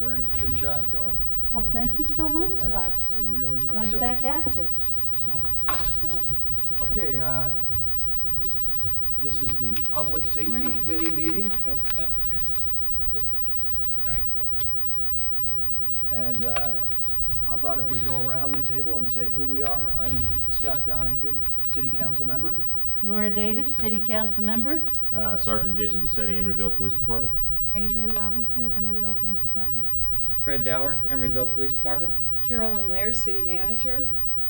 very good job, Dora. Well, thank you so much, Scott. I really think Right so. back at you. So, Okay, this is the Public Safety Committee meeting. And how about if we go around the table and say who we are? I'm Scott Donahue, City Council member. Nora Davis, City Council member. Sergeant Jason Bassetti, Emeryville Police Department. Adrian Robinson, Emeryville Police Department. Fred Dower, Emeryville Police Department. Carolyn Lair, City Manager.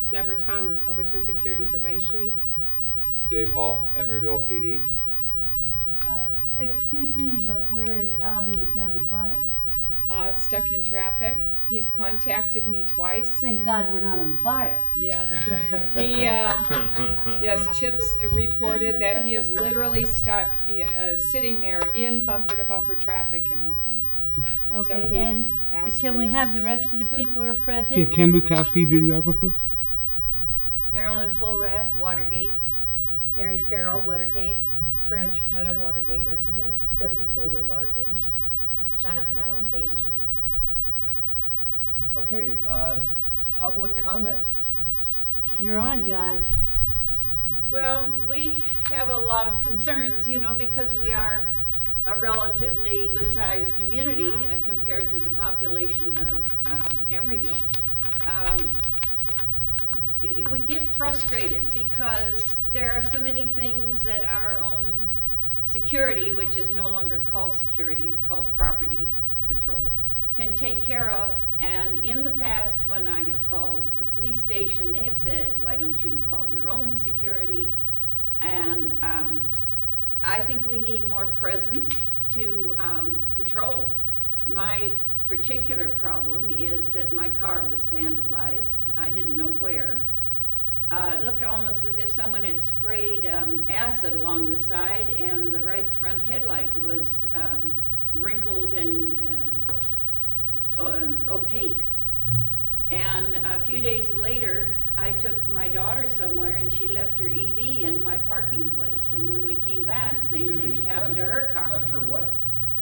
Deborah Thomas, Overton Security for Bay Street. Dave Hall, Emeryville PD. Excuse me, but where is Alameda County Fire? Stuck in traffic. He's contacted me twice. Thank God we're not on fire. Yes. He, yes, Chips reported that he is literally stuck, sitting there in bumper-to-bumper traffic in Oakland. So Okay, he and asked can for we you. have the rest of the people who are present? Yeah, Ken Lukowski, videographer. Marilyn Fullrath, Watergate. Mary Farrell, Watergate. Fran Chapetta, Watergate resident. Betsy Foley, Watergate. Jonathan Adams, Bay Street. Okay, public comment. You're on, guys. Well, we have a lot of concerns, you know, because we are a relatively good-sized community compared to the population of Emeryville. We get frustrated because there are so many things that our own security, which is no longer called security, it's called property patrol, can take care of. And in the past, when I have called the police station, they have said, why don't you call your own security? And I think we need more presence to patrol. My particular problem is that my car was vandalized. I didn't know where. It looked almost as if someone had sprayed acid along the side, and the right front headlight was wrinkled and opaque. And a few days later, I took my daughter somewhere, and she left her EV in my parking place. And when we came back, same thing had happened to her car. Left her what?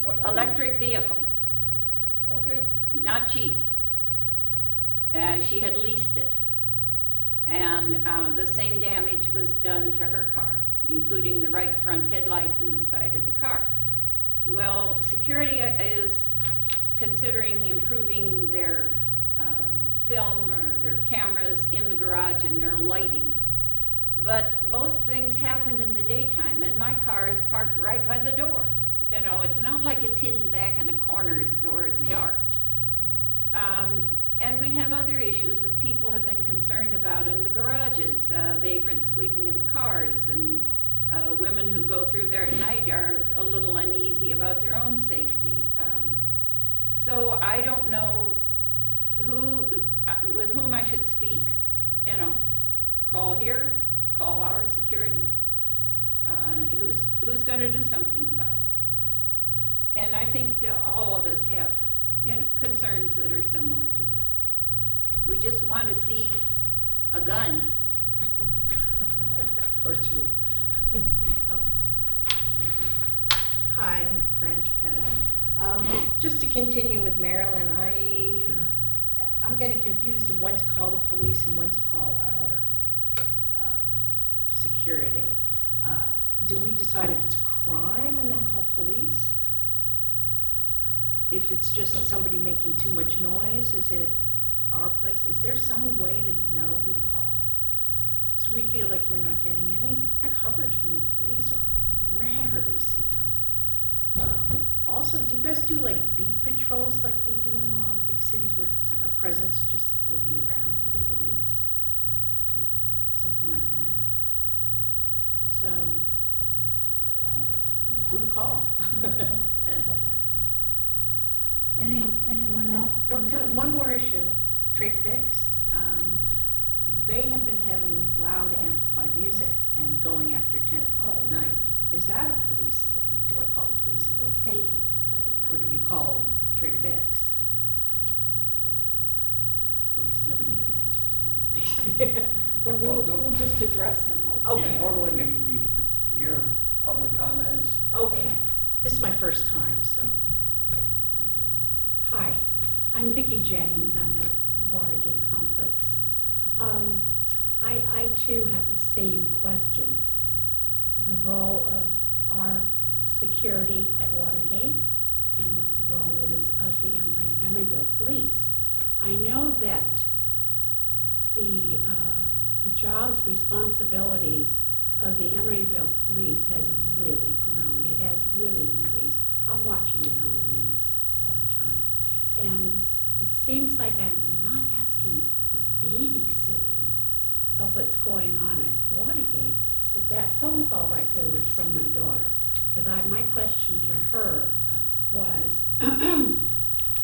What? Electric vehicle, Okay. not cheap. She had leased it. And the same damage was done to her car, including the right front headlight and the side of the car. Well, security is considering improving their film or their cameras in the garage and their lighting. But both things happened in the daytime, and my car is parked right by the door. You know, it's not like it's hidden back in a corner where it's dark. And we have other issues that people have been concerned about in the garages, vagrants sleeping in the cars, and women who go through there at night are a little uneasy about their own safety. So I don't know with whom I should speak, you know, call here, call our security. Who's going to do something about it? And I think all of us have, you know, concerns that are similar to that. We just want to see a gun. Or two. Oh. Hi, I'm Fran Chapetta. Just to continue with Marilyn, I'm getting confused of when to call the police and when to call our security. Do we decide if it's a crime and then call police? If it's just somebody making too much noise, is it our place? Is there some way to know who to call? Because we feel like we're not getting any coverage from the police, or rarely see them. Also, do you guys do like beat patrols like they do in a lot of big cities where a presence just will be around with the police? Something like that. So, who to call? Anyone else? One more issue. Trader Vic's, they have been having loud amplified music and going after 10 o'clock at night. Is that a police thing? Do I call the police and go, Thank you. Perfect time. or do you call Trader Vic's? Because nobody has answers to anything. Well, we'll just address them all. Okay. Yeah, normally we hear public comments. Okay. This is my first time, so, okay, thank you. Hi, I'm Vicki James. I'm at Watergate Complex. I too have the same question. The role of our security at Watergate and what the role is of the Emeryville Police. I know that the jobs, responsibilities of the Emeryville Police has really grown. It has really increased. I'm watching it on the news all the time. And it seems like I'm not asking for babysitting of what's going on at Watergate, but that phone call right there was from my daughter. Because my question to her was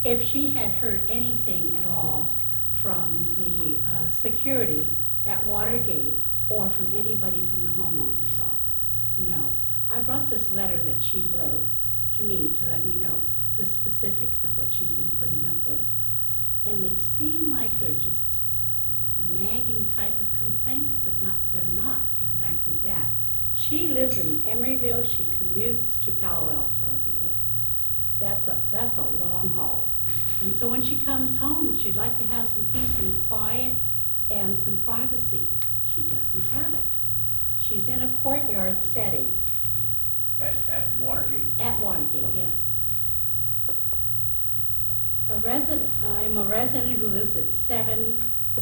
if she had heard anything at all from the security at Watergate or from anybody from the homeowner's office. No. I brought this letter that she wrote to me to let me know the specifics of what she's been putting up with. And they seem like they're just nagging type of complaints, but they're not exactly that. She lives in Emeryville. She commutes to Palo Alto every day. That's a long haul. And so when she comes home, she'd like to have some peace and quiet and some privacy. She doesn't have it. She's in a courtyard setting. At Watergate? At Watergate, Okay. yes. I'm a resident who lives at 7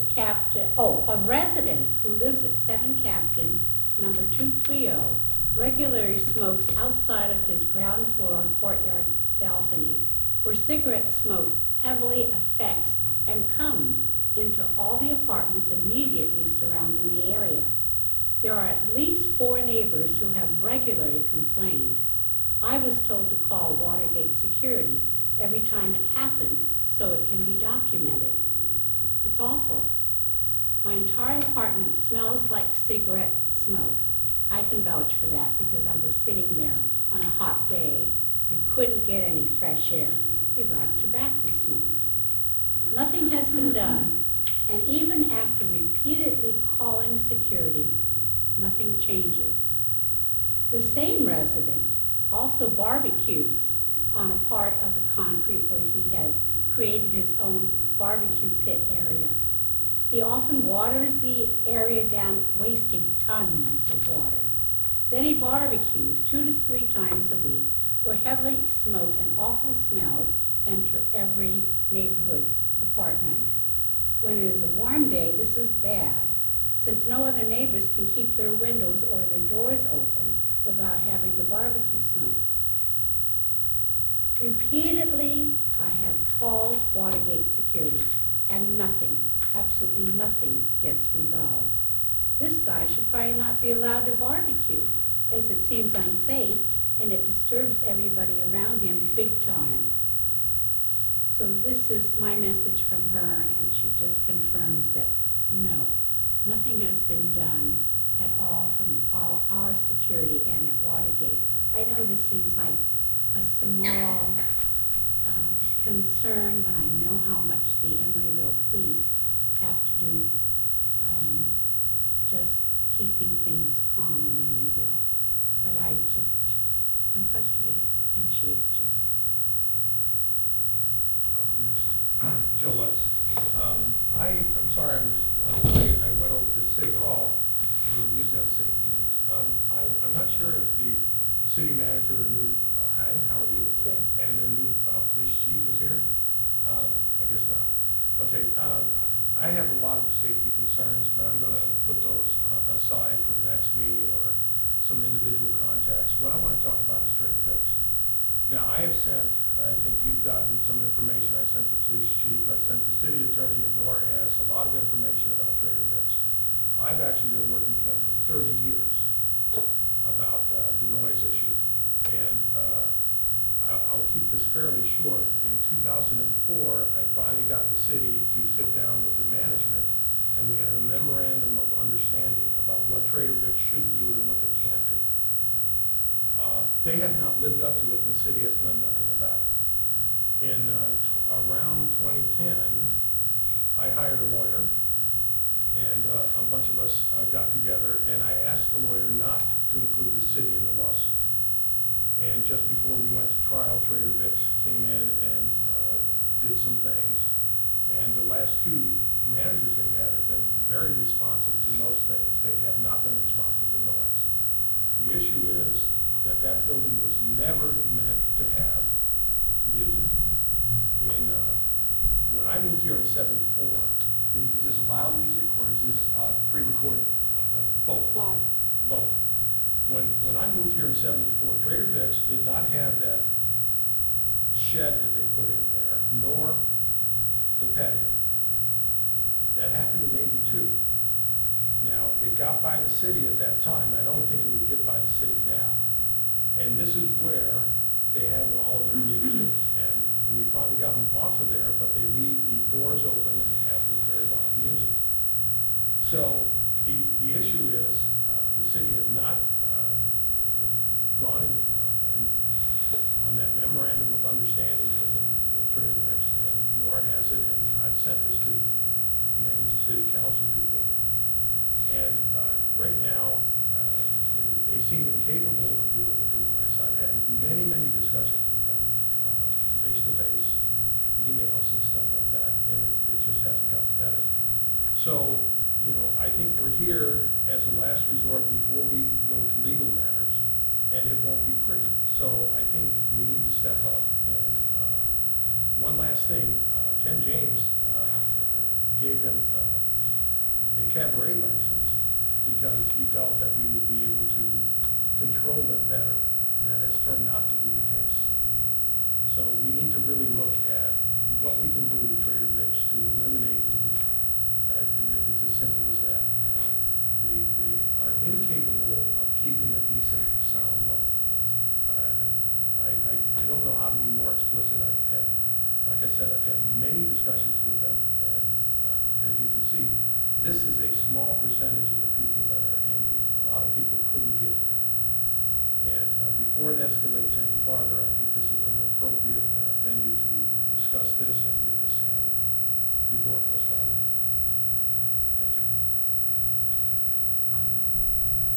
Captain, a resident who lives at 7 Captain, number 230, regularly smokes outside of his ground floor courtyard balcony, where cigarette smoke heavily affects and comes into all the apartments immediately surrounding the area. There are at least 4 neighbors who have regularly complained. I was told to call Watergate Security every time it happens so it can be documented. It's awful. My entire apartment smells like cigarette smoke. I can vouch for that because I was sitting there on a hot day. You couldn't get any fresh air. You got tobacco smoke. Nothing has been done, and even after repeatedly calling security, nothing changes. The same resident also barbecues on a part of the concrete where he has created his own barbecue pit area. He often waters the area down, wasting tons of water. Then he barbecues 2 to 3 times a week, where heavy smoke and awful smells enter every neighborhood apartment. When it is a warm day, this is bad, since no other neighbors can keep their windows or their doors open without having the barbecue smoke. Repeatedly, I have called Watergate Security, and nothing, absolutely nothing gets resolved. This guy should probably not be allowed to barbecue, as it seems unsafe and it disturbs everybody around him big time. So this is my message from her, and she just confirms that no, nothing has been done at all from our security and at Watergate. I know this seems like a small concern, but I know how much the Emeryville police have to do just keeping things calm in Emeryville. But I just am frustrated, and she is too. I'll go next. Joe Lutz. I'm sorry I was late. I went over to City Hall where we used to have the safety meetings. I'm not sure if the city manager or new, hi, how are you? Good. And the new police chief is here? I guess not. Okay, I have a lot of safety concerns, but I'm gonna put those aside for the next meeting or some individual contacts. What I wanna talk about is Trader Vic's. Now, I have sent, I think you've gotten some information. I sent the police chief, I sent the city attorney, and Nora has a lot of information about Trader Vic's. I've actually been working with them for 30 years about the noise issue. And I'll keep this fairly short. In 2004, I finally got the city to sit down with the management, and we had a memorandum of understanding about what Trader Vic's should do and what they can't do. They have not lived up to it, and the city has done nothing about it. In around 2010, I hired a lawyer, and a bunch of us got together, and I asked the lawyer not to include the city in the lawsuit. And just before we went to trial, Trader Vic's came in and did some things. And the last two managers they've had have been very responsive to most things. They have not been responsive to noise. The issue is that that building was never meant to have music. When I moved here in '74, Is this loud music or is this pre-recorded? both. Live. Both. When I moved here in '74, Trader Vic's did not have that shed that they put in there, nor the patio. That happened in '82. Now, it got by the city at that time. I don't think it would get by the city now. And this is where they have all of their music. And we finally got them off of there, but they leave the doors open and they have very loud music. So the issue is, the city has not gone on that memorandum of understanding with Trader Vic's, and nor has it, and I've sent this to many city council people. And right now, they seem incapable of dealing with the noise. I've had many, many discussions with them, face-to-face, emails and stuff like that, and it just hasn't gotten better. So, you know, I think we're here as a last resort before we go to legal matters, and it won't be pretty. So I think we need to step up. And one last thing, Ken James gave them a cabaret license because he felt that we would be able to control them better. That has turned not to be the case. So we need to really look at what we can do with Trader Vic's to eliminate the music. It's as simple as that. They are incapable of keeping a decent sound level. I don't know how to be more explicit. Like I said, I've had many discussions with them, and as you can see, this is a small percentage of the people that are angry. A lot of people couldn't get here. And before it escalates any farther, I think this is an appropriate venue to discuss this and get this handled before it goes farther. Thank you.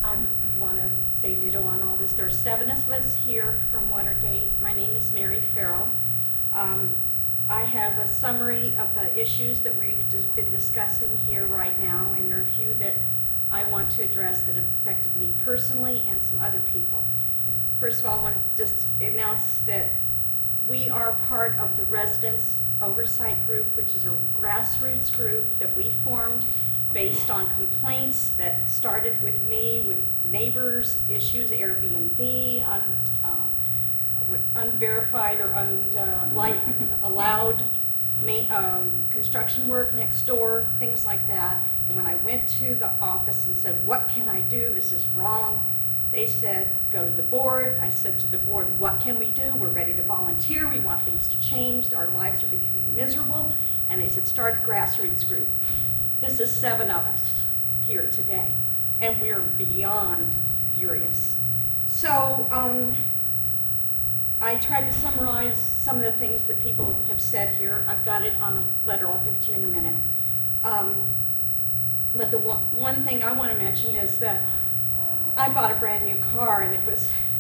I want to say ditto on all this. There are 7 of us here from Watergate. My name is Mary Farrell. I have a summary of the issues that we've just been discussing here right now, and there are a few that I want to address that have affected me personally and some other people. First of all, I want to just announce that we are part of the Residents Oversight Group, which is a grassroots group that we formed based on complaints that started with me, with neighbors, issues, Airbnb, unverified or allowed construction work next door, things like that. And when I went to the office and said, what can I do? This is wrong. They said, go to the board. I said to the board, what can we do? We're ready to volunteer. We want things to change. Our lives are becoming miserable. And they said, start a grassroots group. This is 7 of us here today, and we're beyond furious. So I tried to summarize some of the things that people have said here. I've got it on a letter. I'll give it to you in a minute. But the one thing I want to mention is that I bought a brand new car, and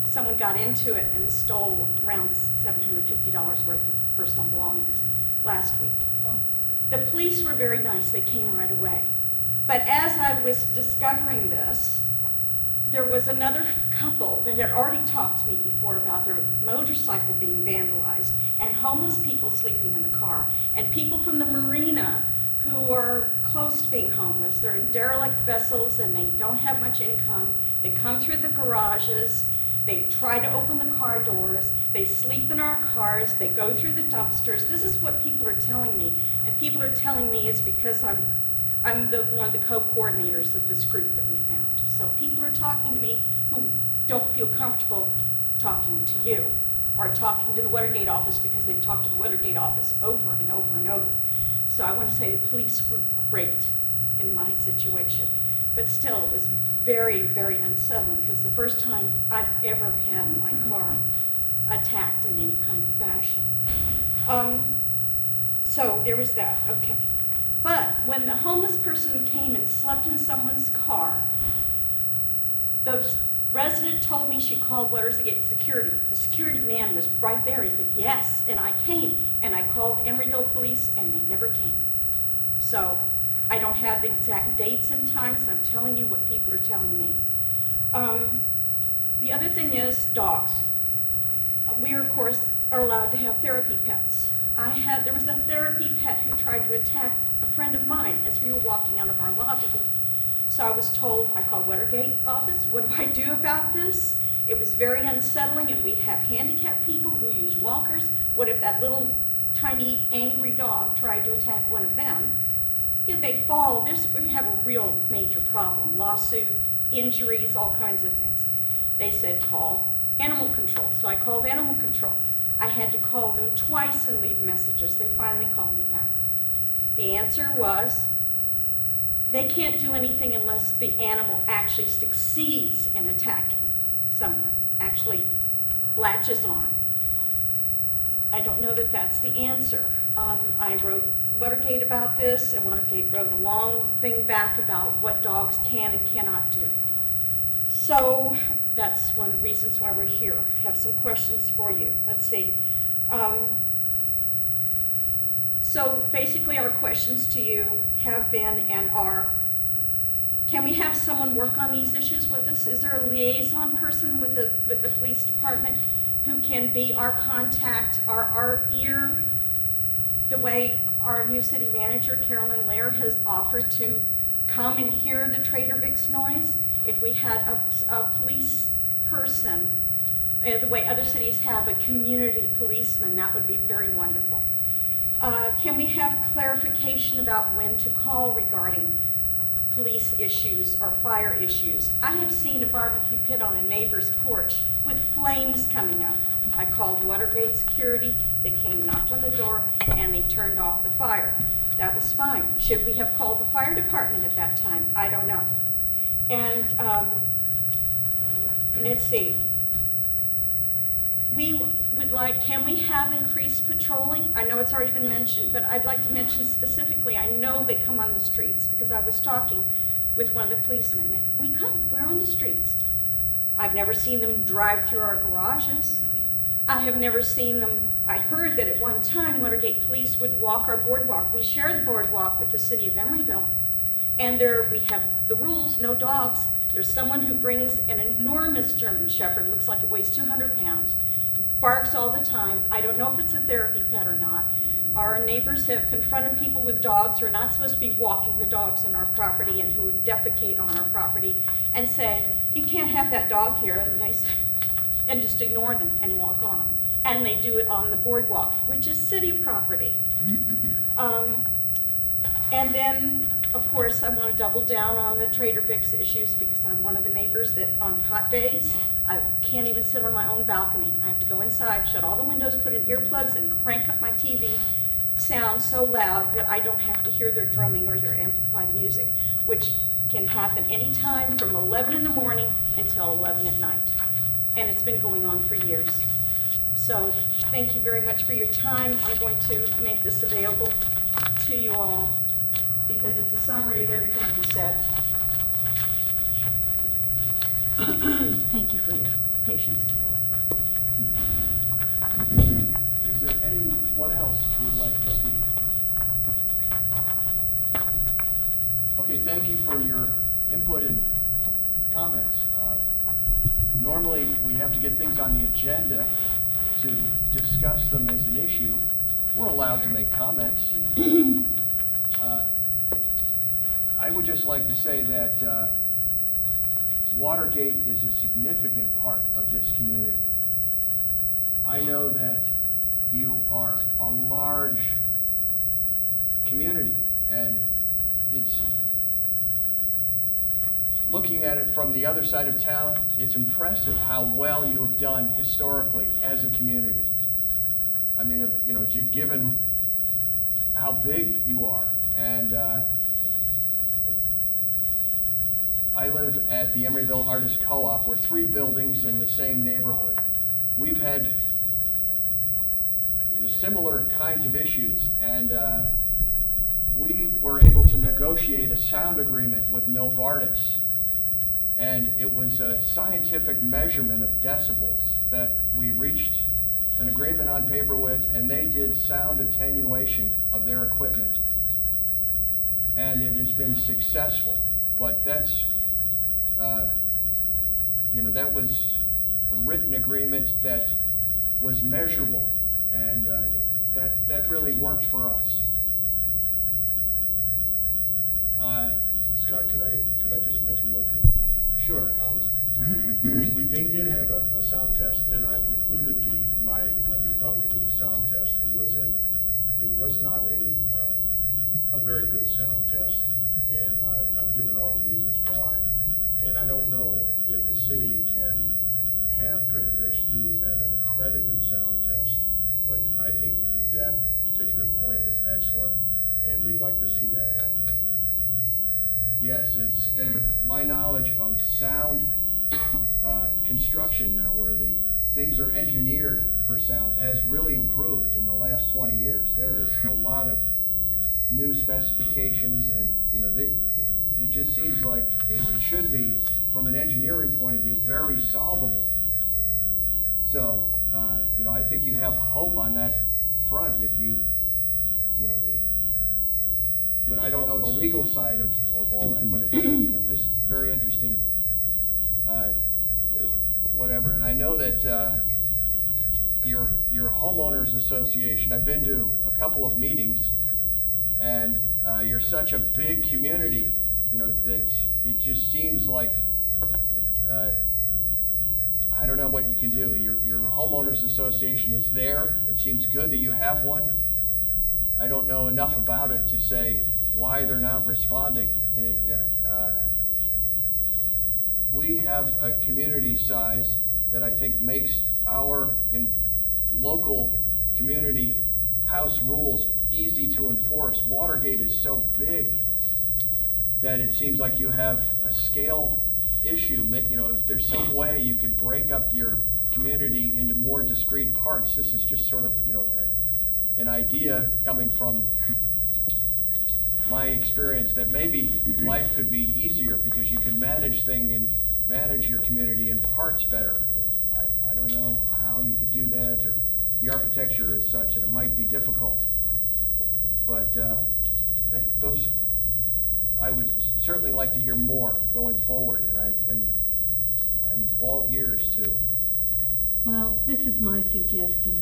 someone got into it and stole around $750 worth of personal belongings last week. The police were very nice. They came right away. But as I was discovering this, there was another couple that had already talked to me before about their motorcycle being vandalized and homeless people sleeping in the car and people from the marina who are close to being homeless. They're in derelict vessels and they don't have much income. They come through the garages. They try to open the car doors. They sleep in our cars. They go through the dumpsters. This is what people are telling me. And people are telling me it's because I'm one of the co-coordinators of this group that we found. So people are talking to me who don't feel comfortable talking to you or talking to the Watergate office because they've talked to the Watergate office over and over and over. So I want to say the police were great in my situation. But still, it was very, very unsettling because the first time I've ever had my car attacked in any kind of fashion. So there was that, okay. But when the homeless person came and slept in someone's car, the Resident told me she called Watersgate Security. The security man was right there. He said, yes, and I came. And I called Emeryville Police, and they never came. So I don't have the exact dates and times. I'm telling you what people are telling me. The other thing is dogs. We, of course, are allowed to have therapy pets. There was a therapy pet who tried to attack a friend of mine as we were walking out of our lobby. So I was told, I called Watergate office, what do I do about this? It was very unsettling, and we have handicapped people who use walkers. What if that little tiny angry dog tried to attack one of them? If they fall, we have a real major problem, lawsuit, injuries, all kinds of things. They said call animal control, so I called animal control. I had to call them twice and leave messages. They finally called me back. The answer was, they can't do anything unless the animal actually succeeds in attacking someone, actually latches on. I don't know that that's the answer. I wrote Watergate about this, and Watergate wrote a long thing back about what dogs can and cannot do. So that's one of the reasons why we're here. I have some questions for you. Let's see. So basically our questions to you have been and are, can we have someone work on these issues with us? Is there a liaison person with the police department who can be our contact, our ear, the way our new city manager, Carolyn Lair, has offered to come and hear the Trader Vic's noise? If we had a police person, the way other cities have a community policeman, that would be very wonderful. Can we have clarification about when to call regarding police issues or fire issues? I have seen a barbecue pit on a neighbor's porch with flames coming up. I called Watergate Security, they came, knocked on the door, and they turned off the fire. That was fine. Should we have called the fire department at that time? I don't know. And let's see. We would like, can we have increased patrolling? I know it's already been mentioned, but I'd like to mention specifically, I know they come on the streets because I was talking with one of the policemen. We come, we're on the streets. I've never seen them drive through our garages. I have never seen them, I heard that at one time Watergate Police would walk our boardwalk. We share the boardwalk with the city of Emeryville. And there we have the rules, no dogs. There's someone who brings an enormous German Shepherd, looks like it weighs 200 pounds, barks all the time. I don't know if it's a therapy pet or not. Our neighbors have confronted people with dogs who are not supposed to be walking the dogs on our property and who defecate on our property and say, you can't have that dog here, and just ignore them and walk on. And they do it on the boardwalk, which is city property. And then, of course, I want to double down on the Trader Vic's issues because I'm one of the neighbors that on hot days, I can't even sit on my own balcony. I have to go inside, shut all the windows, put in earplugs, and crank up my TV sound so loud that I don't have to hear their drumming or their amplified music, which can happen anytime from 11 in the morning until 11 at night. And it's been going on for years. So thank you very much for your time. I'm going to make this available to you all because it's a summary of everything we said. Thank you for your patience. Is there anyone else who would like to speak? Okay, thank you for your input and comments. Normally, we have to get things on the agenda to discuss them as an issue. We're allowed to make comments. I would just like to say that Watergate is a significant part of this community. I know that you are a large community, and it's looking at it from the other side of town, it's impressive how well you have done historically as a community. I mean, you know, given how big you are. And I live at the Emeryville Artist Co-op. We're 3 buildings in the same neighborhood. We've had similar kinds of issues, and we were able to negotiate a sound agreement with Novartis. And it was a scientific measurement of decibels that we reached an agreement on paper with, and they did sound attenuation of their equipment. And it has been successful, but that's, that was a written agreement that was measurable, and that really worked for us. Scott, could I just mention one thing? Sure. They did have a sound test, and I've included my rebuttal to the sound test. It was not a very good sound test, and I've given all the reasons why. And I don't know if the city can have Trader Vic's do an accredited sound test, but I think that particular point is excellent, and we'd like to see that happen. Yes, and my knowledge of sound construction now, where the things are engineered for sound, has really improved in the last 20 years. There is a lot of new specifications, and it just seems like it should be, from an engineering point of view, very solvable. So, I think you have hope on that front if but I don't know the legal side of all that, but this is very interesting, whatever. And I know that your homeowners association, I've been to a couple of meetings, and you're such a big community, that it just seems like, I don't know what you can do. Your homeowners association is there. It seems good that you have one. I don't know enough about it to say why they're not responding. And we have a community size that I think makes our local community house rules easy to enforce. Watergate is so big that it seems like you have a scale issue. If there's some way you could break up your community into more discrete parts, this is just sort of, an idea coming from my experience that maybe life could be easier because you can manage your community in parts better. And I don't know how you could do that, or the architecture is such that it might be difficult. But I would certainly like to hear more going forward, and I'm all ears to. Well, this is my suggestion.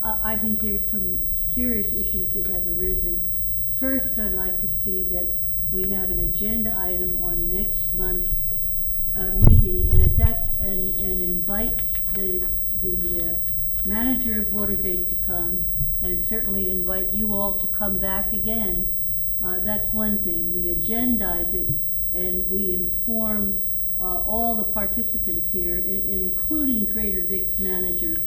I think there's some serious issues that have arisen. First, I'd like to see that we have an agenda item on next month's meeting, and invite the manager of Watergate to come, and certainly invite you all to come back again. That's one thing. We agendize it, and we inform all the participants here, including Trader Vic's manager,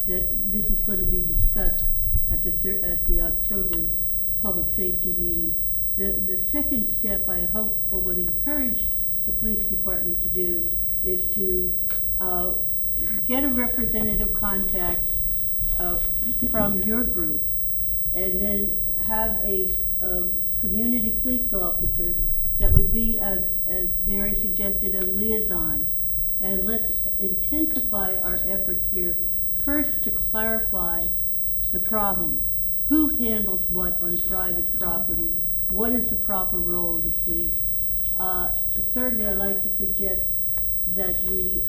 that this is going to be discussed at the October public safety meeting. The second step I hope, or would encourage the police department to do, is to get a representative contact from your group, and then have a community police officer that would be, as Mary suggested, a liaison. And let's intensify our efforts here, first to clarify the problems. Who handles what on private property? What is the proper role of the police? Thirdly, I'd like to suggest that we,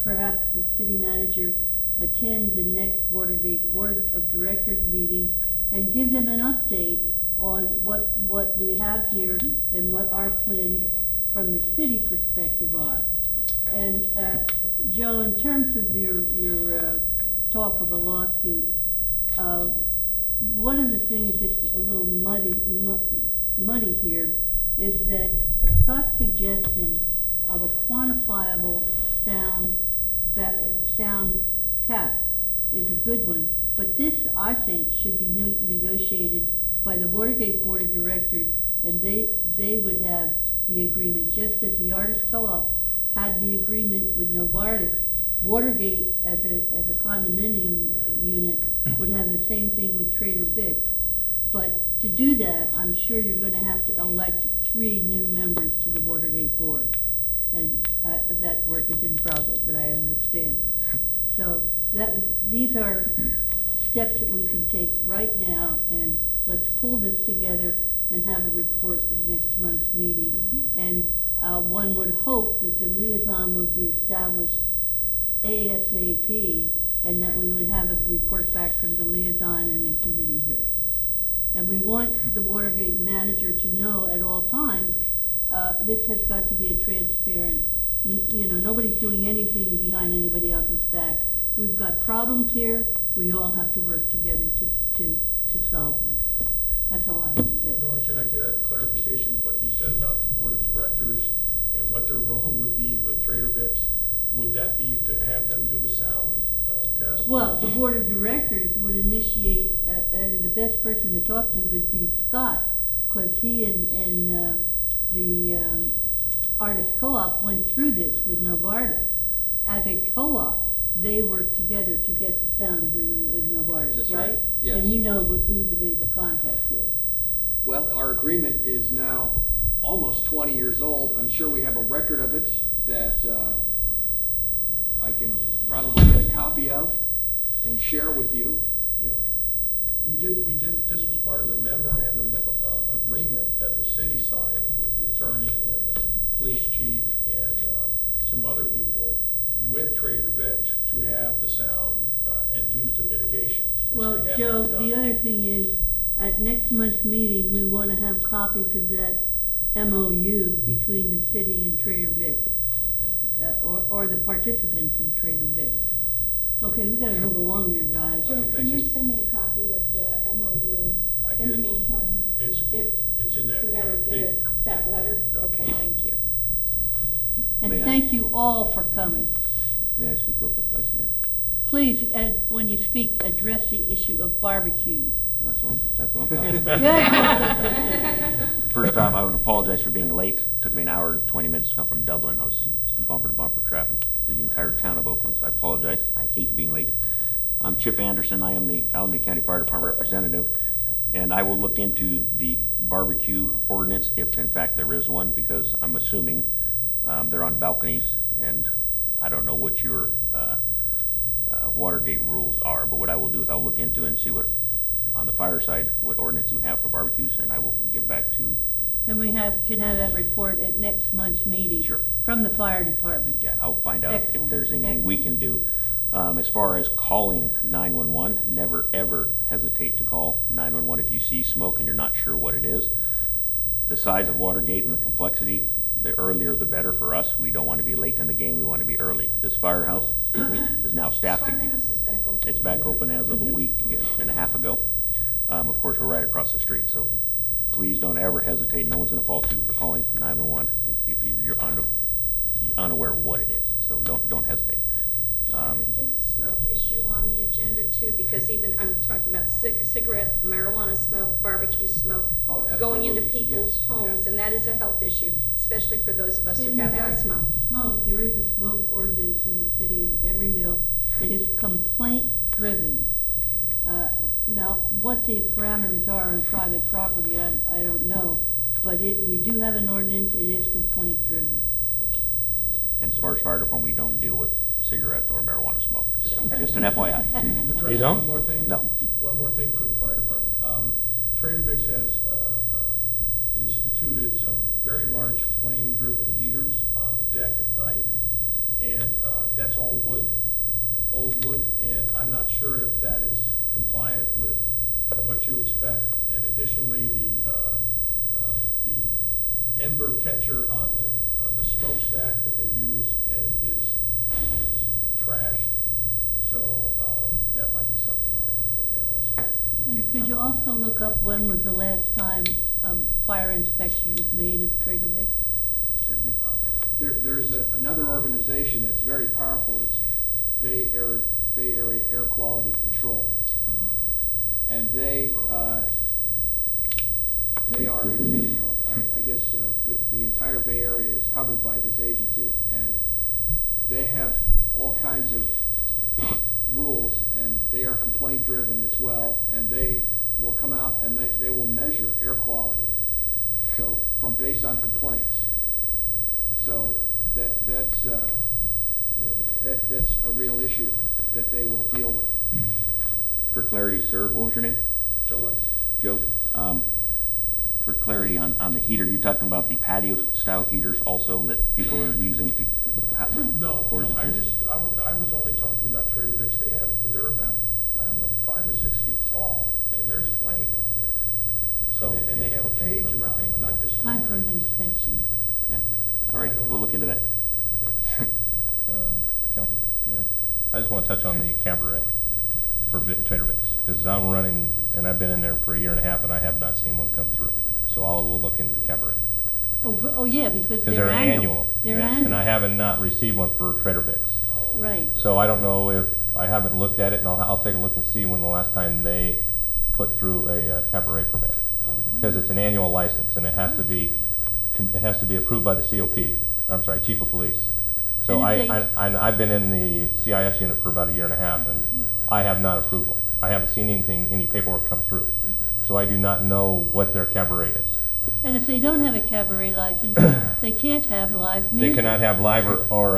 perhaps the city manager attend the next Watergate Board of Directors meeting and give them an update on what we have here and what our plans from the city perspective are. And Joe, in terms of your talk of a lawsuit, one of the things that's a little muddy here is that Scott's suggestion of a quantifiable sound cap is a good one, but this, I think, should be negotiated by the Watergate Board of Directors, and they would have the agreement, just as the Artists Co-op had the agreement with Novartis. Watergate, as a condominium unit, would have the same thing with Trader Vic's. But to do that, I'm sure you're gonna have to elect 3 new members to the Watergate Board. And that work is in progress, that I understand. So these are steps that we can take right now, and let's pull this together and have a report at next month's meeting. And one would hope that the liaison would be established ASAP, and that we would have a report back from the liaison and the committee here. And we want the Watergate manager to know at all times, this has got to be a transparent, you know, nobody's doing anything behind anybody else's back. We've got problems here, we all have to work together to solve them. That's all I have to say. Nora, can I get a clarification of what you said about the board of directors and what their role would be with Trader Vic's? Would that be to have them do the sound test? Well, the board of directors would initiate, and the best person to talk to would be Scott, because he and the artist co-op went through this with Novartis. As a co-op, they worked together to get the sound agreement with Novartis, That's right? right, yes. And you know who to make the contact with. Well, our agreement is now almost 20 years old. I'm sure we have a record of it that I can probably get a copy of and share with you. Yeah. We did, this was part of the memorandum of agreement that the city signed with the attorney and the police chief and some other people with Trader Vic's to have the sound and do the mitigations, which Well, they have Joe, not done. the other thing is, at next month's meeting, we want to have copies of that MOU between the city and Trader Vic's, or the participants in Trader Vic's. Okay, we gotta move along here, guys. Joe, Okay, can thank you you. send me a copy of the MOU I in the did. meantime? It's in that. Did I ever get big- it, that letter? Done. Okay, thank you. And May I- thank you all for coming. May I speak real quick, Vice Mayor? Please, when you speak, address the issue of barbecues. That's what I'm talking about. Good. First time, I would apologize for being late. Took me an hour and 20 minutes to come from Dublin. I was bumper to bumper traffic through the entire town of Oakland, so I apologize. I hate being late. I'm Chip Anderson. I am the Alameda County Fire Department representative, and I will look into the barbecue ordinance if in fact there is one, because I'm assuming they're on balconies, and I don't know what your Watergate rules are, but what I will do is I'll look into it and see what, on the fire side, what ordinance we have for barbecues, and I will get back to, And we can have that report at next month's meeting. Sure. From the fire department. yeah, I'll find out if Excellent. there's anything we can do. As far as calling 911, never ever hesitate to call 911 if you see smoke and you're not sure what it is. The size of Watergate and the complexity, the earlier the better for us. We don't want to be late in the game, we want to be early. This firehouse is now staffed. Firehouse is back open. It's back open as of a week and a half ago. Of course, we're right across the street, so please don't ever hesitate. No one's gonna fault you for calling 911 if you're unaware of what it is. So don't hesitate. Can we get the smoke issue on the agenda too? Because even, I'm talking about cigarette, marijuana smoke, barbecue smoke, Oh, going into absolutely, people's yes. homes, and that is a health issue, especially for those of us who In have regards to asthma. Smoke, there is a smoke ordinance in the city of Emeryville. It is complaint driven. Okay. Now, what the parameters are on private property, I don't know, but we do have an ordinance, it is complaint driven. Okay. And as far as fire department, we don't deal with cigarette or marijuana smoke, just an FYI. Address don't? one more thing? No. One more thing for the fire department. Trader Vic's has instituted some very large flame-driven heaters on the deck at night, and that's all wood, old wood, and I'm not sure if that is compliant with what you expect. And additionally, the ember catcher on the smokestack that they use is trashed, so that might be something you might want to look at also. And could you also look up when was the last time a fire inspection was made of Trader Vic? Certainly. There's another organization that's very powerful. It's Bay Area Air Quality Control. And they are, I guess, the entire Bay Area is covered by this agency, and they have all kinds of rules, and they are complaint driven as well, and they will come out and they will measure air quality. So, based on complaints. So, that's a real issue that they will deal with. For clarity, sir, what was your name? Joe Lutz. Joe, for clarity on the heater, you're talking about the patio style heaters also that people are using to? No, or is no, it I was only talking about Trader Vic's. They're about, I don't know, 5 or 6 feet tall, and there's flame out of there. So, Oh, yeah, and they yeah, have a propane, cage no around them, propane and I'm heater. just Time for an wondering. inspection. Yeah, all right, I don't we'll know. look into that. Council, Mayor, I just want to touch on the cabaret for Trader Vic's, because I'm running, and I've been in there for a year and a half, and I have not seen one come through. So we'll look into the cabaret. Oh, yeah, because Because they're they're annual. annual, They're yes, annual. and I haven't not received one for Trader Vic's. Right. So I don't know if, I haven't looked at it, and I'll take a look and see when the last time they put through a cabaret permit. Because it's an annual license, and it has to be approved by the COP, I'm sorry, Chief of Police. So And if they- I've been in the CIS unit for about a year and a half, and I have not approved one. I haven't seen any paperwork come through. So I do not know what their cabaret is. And if they don't have a cabaret license, they can't have live music. They cannot have live or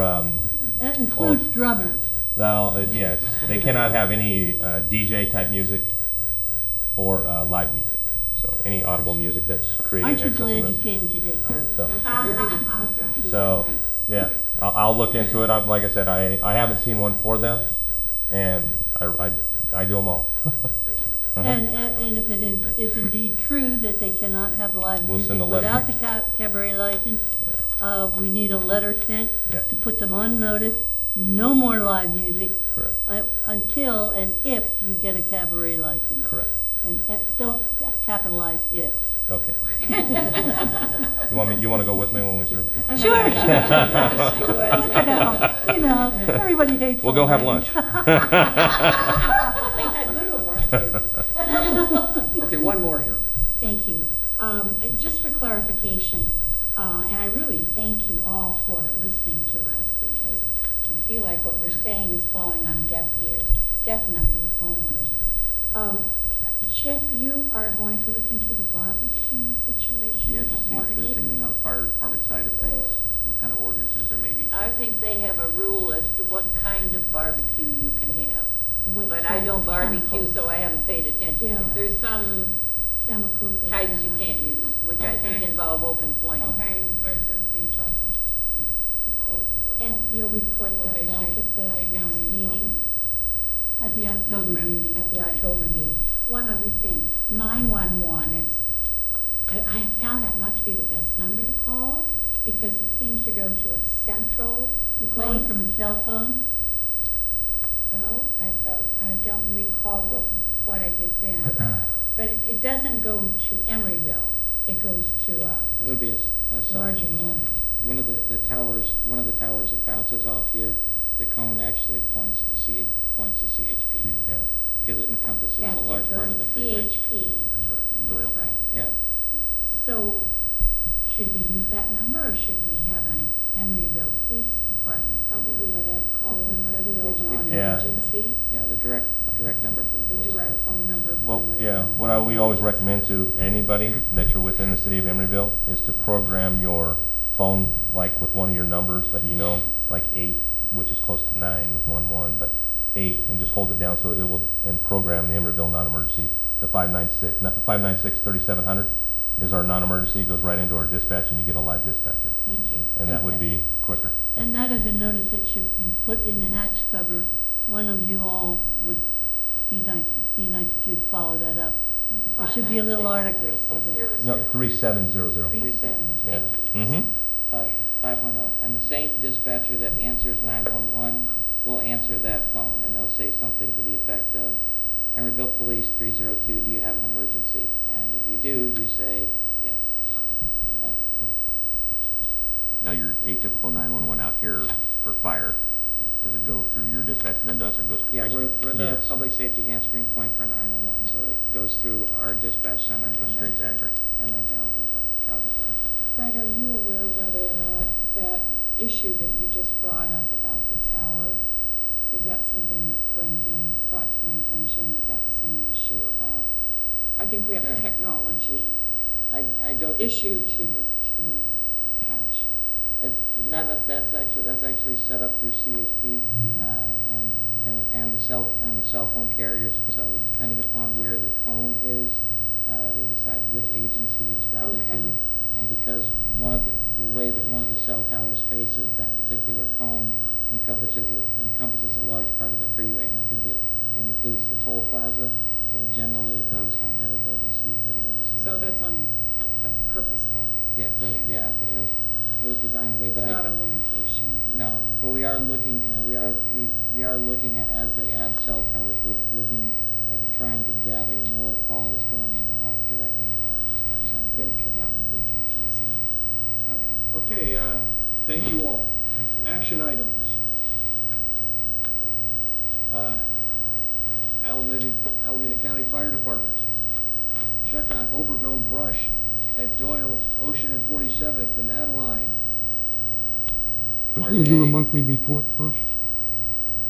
That includes drummers. they cannot have any DJ type music or live music. So any audible music that's creating Aren't you excess glad you noise. came today, Kurt? So, yeah, I'll look into it. Like I said, I haven't seen one for them, and I do them all. Thank you. And if it is indeed true that they cannot have live We'll music send a letter. without the cabaret license, we need a letter sent Yes. to put them on notice. No more live music. Correct. Until and if you get a cabaret license. Correct. And don't capitalize if. Okay. You want to go with me when we serve it? Sure. Look at them. Everybody hates. We'll go have lunch. Okay, one more here. Thank you. Just for clarification, and I really thank you all for listening to us, because we feel like what we're saying is falling on deaf ears, definitely with homeowners. Chip, you are going to look into the barbecue situation Yeah, at just see if there's Watergate? anything on the fire department side of things, what kind of ordinances there may be. I think they have a rule as to what kind of barbecue you can have. What But I type don't of barbecue, chemicals? so I haven't paid attention. Yeah. There's some Chemicals they types you cannot- can't use, which I think Okay. involve open flame. Propane versus the charcoal. Okay. And you'll report Or that Bay back Street. at the They can next only use meeting? At the October ma'am. meeting. At the Right. October meeting. One other thing, 911 is, I have found that not to be the best number to call, because it seems to go to a central You're calling place. from a cell phone? Well, I don't recall what I did then, but it doesn't go to Emeryville, it goes to It would be a cell larger phone call. unit. One of the towers that bounces off here, the cone actually points to CHP. Yeah. Because it encompasses a That's large it, part goes of the to freeway. CHP. That's right. That's right. Yeah. So, should we use that number, or should we have an Emeryville Police Department phone Probably number? I'd call Seven Emeryville digit. non-emergency, Yeah, the direct number for the the police. direct phone number for Well, Emeryville. yeah, what we always recommend to anybody that you're within the city of Emeryville is to program your phone, like with one of your numbers that you know, like 8, which is close to 911, but 8, and just hold it down so it will, and program the Emeryville non-emergency. The 596-3700 is our non-emergency, goes right into our dispatch, and you get a live dispatcher. Thank you. And that would be quicker. And that is a notice that should be put in the hatch cover. One of you all would be nice if you'd follow that up. There should be a little article of that. No, 3700. 37, Yeah. thank you. 510. And the same dispatcher that answers 911 will answer that phone, and they'll say something to the effect of, Emeryville Police 302, do you have an emergency? And if you do, you say yes. Cool. Now, your atypical 911 out here for fire, does it go through your dispatch and then to us, or goes to? Yeah, we're Preston? the Yes. public safety answering point for 911, so it goes through our dispatch center and Straight to Akron. then to Alco Fire. Fred, are you aware whether or not that issue that you just brought up about the tower, is that something that Parenti brought to my attention? Is that the same issue about I think we have a Yeah. technology I don't. issue to patch. It's not, that's actually set up through CHP, and the cell phone carriers, so depending upon where the cone is, they decide which agency it's routed Okay. to. And because the way that one of the cell towers faces that particular cone encompasses a large part of the freeway, and I think it includes the toll plaza, so generally it goes, Okay. it'll go to CHP. So that's purposeful. Yes, it was designed that way, It's but not a limitation. no, but we are looking, we are looking at, as they add cell towers, we're looking at trying to gather more calls going directly into our dispatch center. Good, because that would be confusing. Okay. Okay, thank you all. Thank you. Action items. Alameda County Fire Department. Check on overgrown brush at Doyle, Ocean and 47th and Adeline. Aren't you gonna do the A. monthly report first?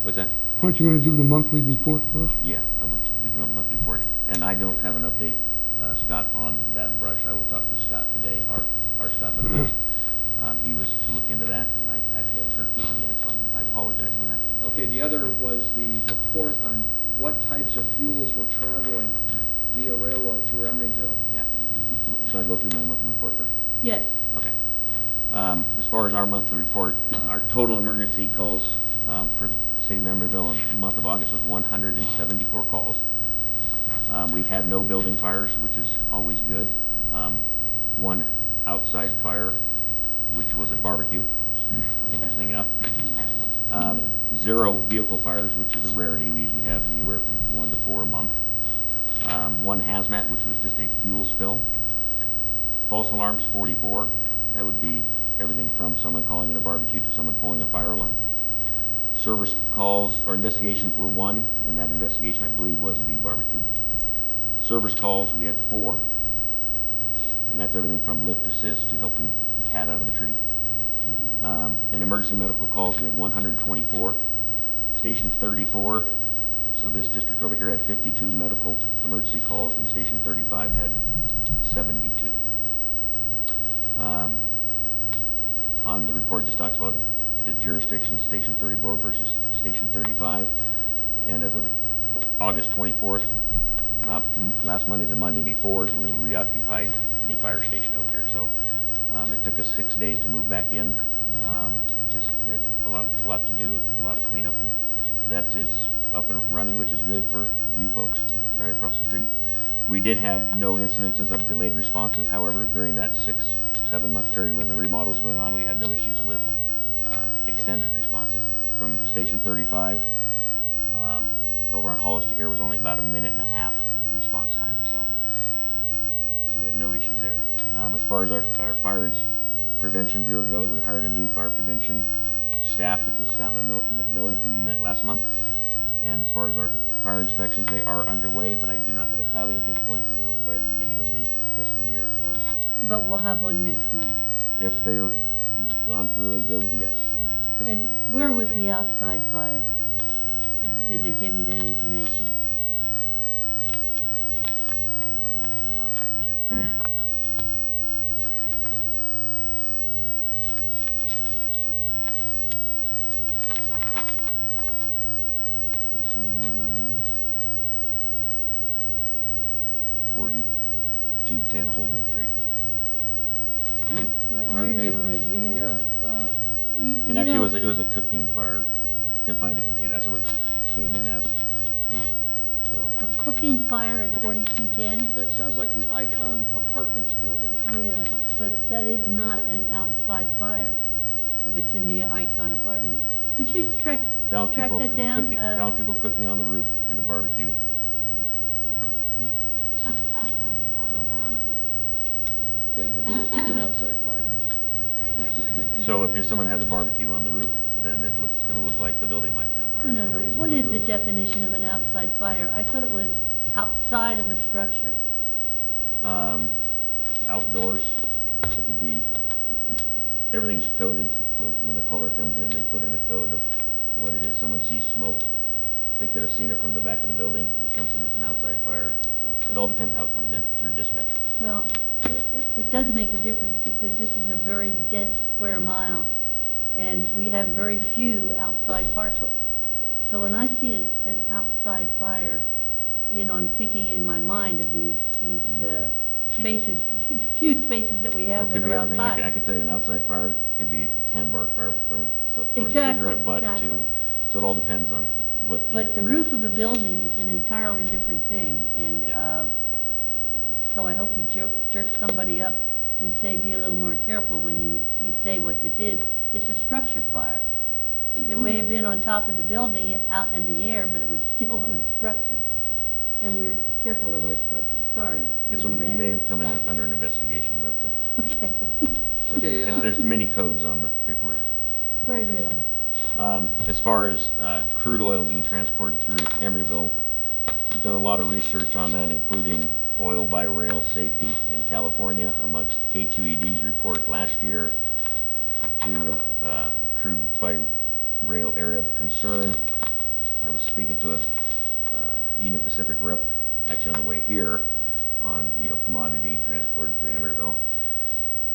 What's that? Aren't you gonna do the monthly report first? Yeah, I will do the monthly report. And I don't have an update, Scott, on that brush. I will talk to Scott today, our Scott McCoy. He was to look into that, and I actually haven't heard from him yet, so I apologize on that. Okay, the other was the report on what types of fuels were traveling via railroad through Emeryville. Yeah. Should I go through my monthly report first? Yes. Okay. As far as our monthly report, our total emergency calls for the city of Emeryville in the month of August was 174 calls. We had no building fires, which is always good. One outside fire, which was a barbecue, interesting enough. 0 vehicle fires, which is a rarity. We usually have anywhere from 1 to 4 a month. 1 hazmat, which was just a fuel spill. False alarms, 44. That would be everything from someone calling in a barbecue to someone pulling a fire alarm. Service calls or investigations were 1, and that investigation, I believe, was the barbecue. Service calls, we had 4, and that's everything from lift assist to helping the cat out of the tree. And emergency medical calls, we had 124. Station 34, so this district over here had 52 medical emergency calls, and Station 35 had 72. On the report, just talks about the jurisdiction, Station 34 versus Station 35. And as of August 24th, not last Monday, the Monday before, is when we reoccupied the fire station over here. So it took us 6 days to move back in. Just we had a lot to do, a lot of cleanup, and that is up and running, which is good for you folks right across the street. We did have no incidences of delayed responses, however, during that 6-7 month period when the remodel was going on. We had no issues with extended responses. From Station 35 over on Hollis to here was only about 1.5 minutes response time, so we had no issues there. As far as our fire prevention bureau goes, we hired a new fire prevention staff, which was Scott McMillan, who you met last month. And as far as our fire inspections, they are underway, but I do not have a tally at this point because we're right at the beginning of the fiscal year as far as. But we'll have one next month. If they're gone through and billed, yes. 'Cause And where was the outside fire? Did they give you that information? hold on, I got a lot of papers here. This one was 4210 Holden Street. Right, Our your neighborhood, neighborhood, yeah. And You actually, know- it was a cooking fire, confined to container. That's what it came in as. So, A cooking fire at 4210? That sounds like the Icon Apartments building. Yeah, but that is not an outside fire, if it's in the Icon apartment. Would you track found people that down? cooking, found people cooking on the roof in a barbecue. So, Okay, it's an outside fire. so if someone has a barbecue on the roof, then it's gonna look like the building might be on fire. No, what is the definition of an outside fire? I thought it was outside of a structure. Outdoors, it could be, everything's coded, so when the caller comes in, they put in a code of what it is. Someone sees smoke, they could have seen it from the back of the building, it comes in as an outside fire. If So it all depends how it comes in through dispatch. Well, it does make a difference because this is a very dense square mile and we have very few outside parcels. So when I see an outside fire, you know, I'm thinking in my mind of these spaces, these few spaces that we Well, have it that could be are everything. outside. I could tell you an outside fire could be a tan bark fire, throwing a Exactly, cigarette butt exactly. to, so it all depends on what. But the roof of a building is an entirely different thing, and, Yeah. so I hope we jerk somebody up and say, be a little more careful when you say what this is. It's a structure fire. It may have been on top of the building, out in the air, but it was still on a structure. And we're careful of our structure, sorry. This one may have come in under an investigation, but, Okay, Okay, and there's many codes on the paperwork. very good. As far as crude oil being transported through Emeryville, we've done a lot of research on that, including oil by rail safety in California amongst KQED's report last year to crude by rail area of concern. I was speaking to a Union Pacific rep actually on the way here on, you know, commodity transported through Emeryville.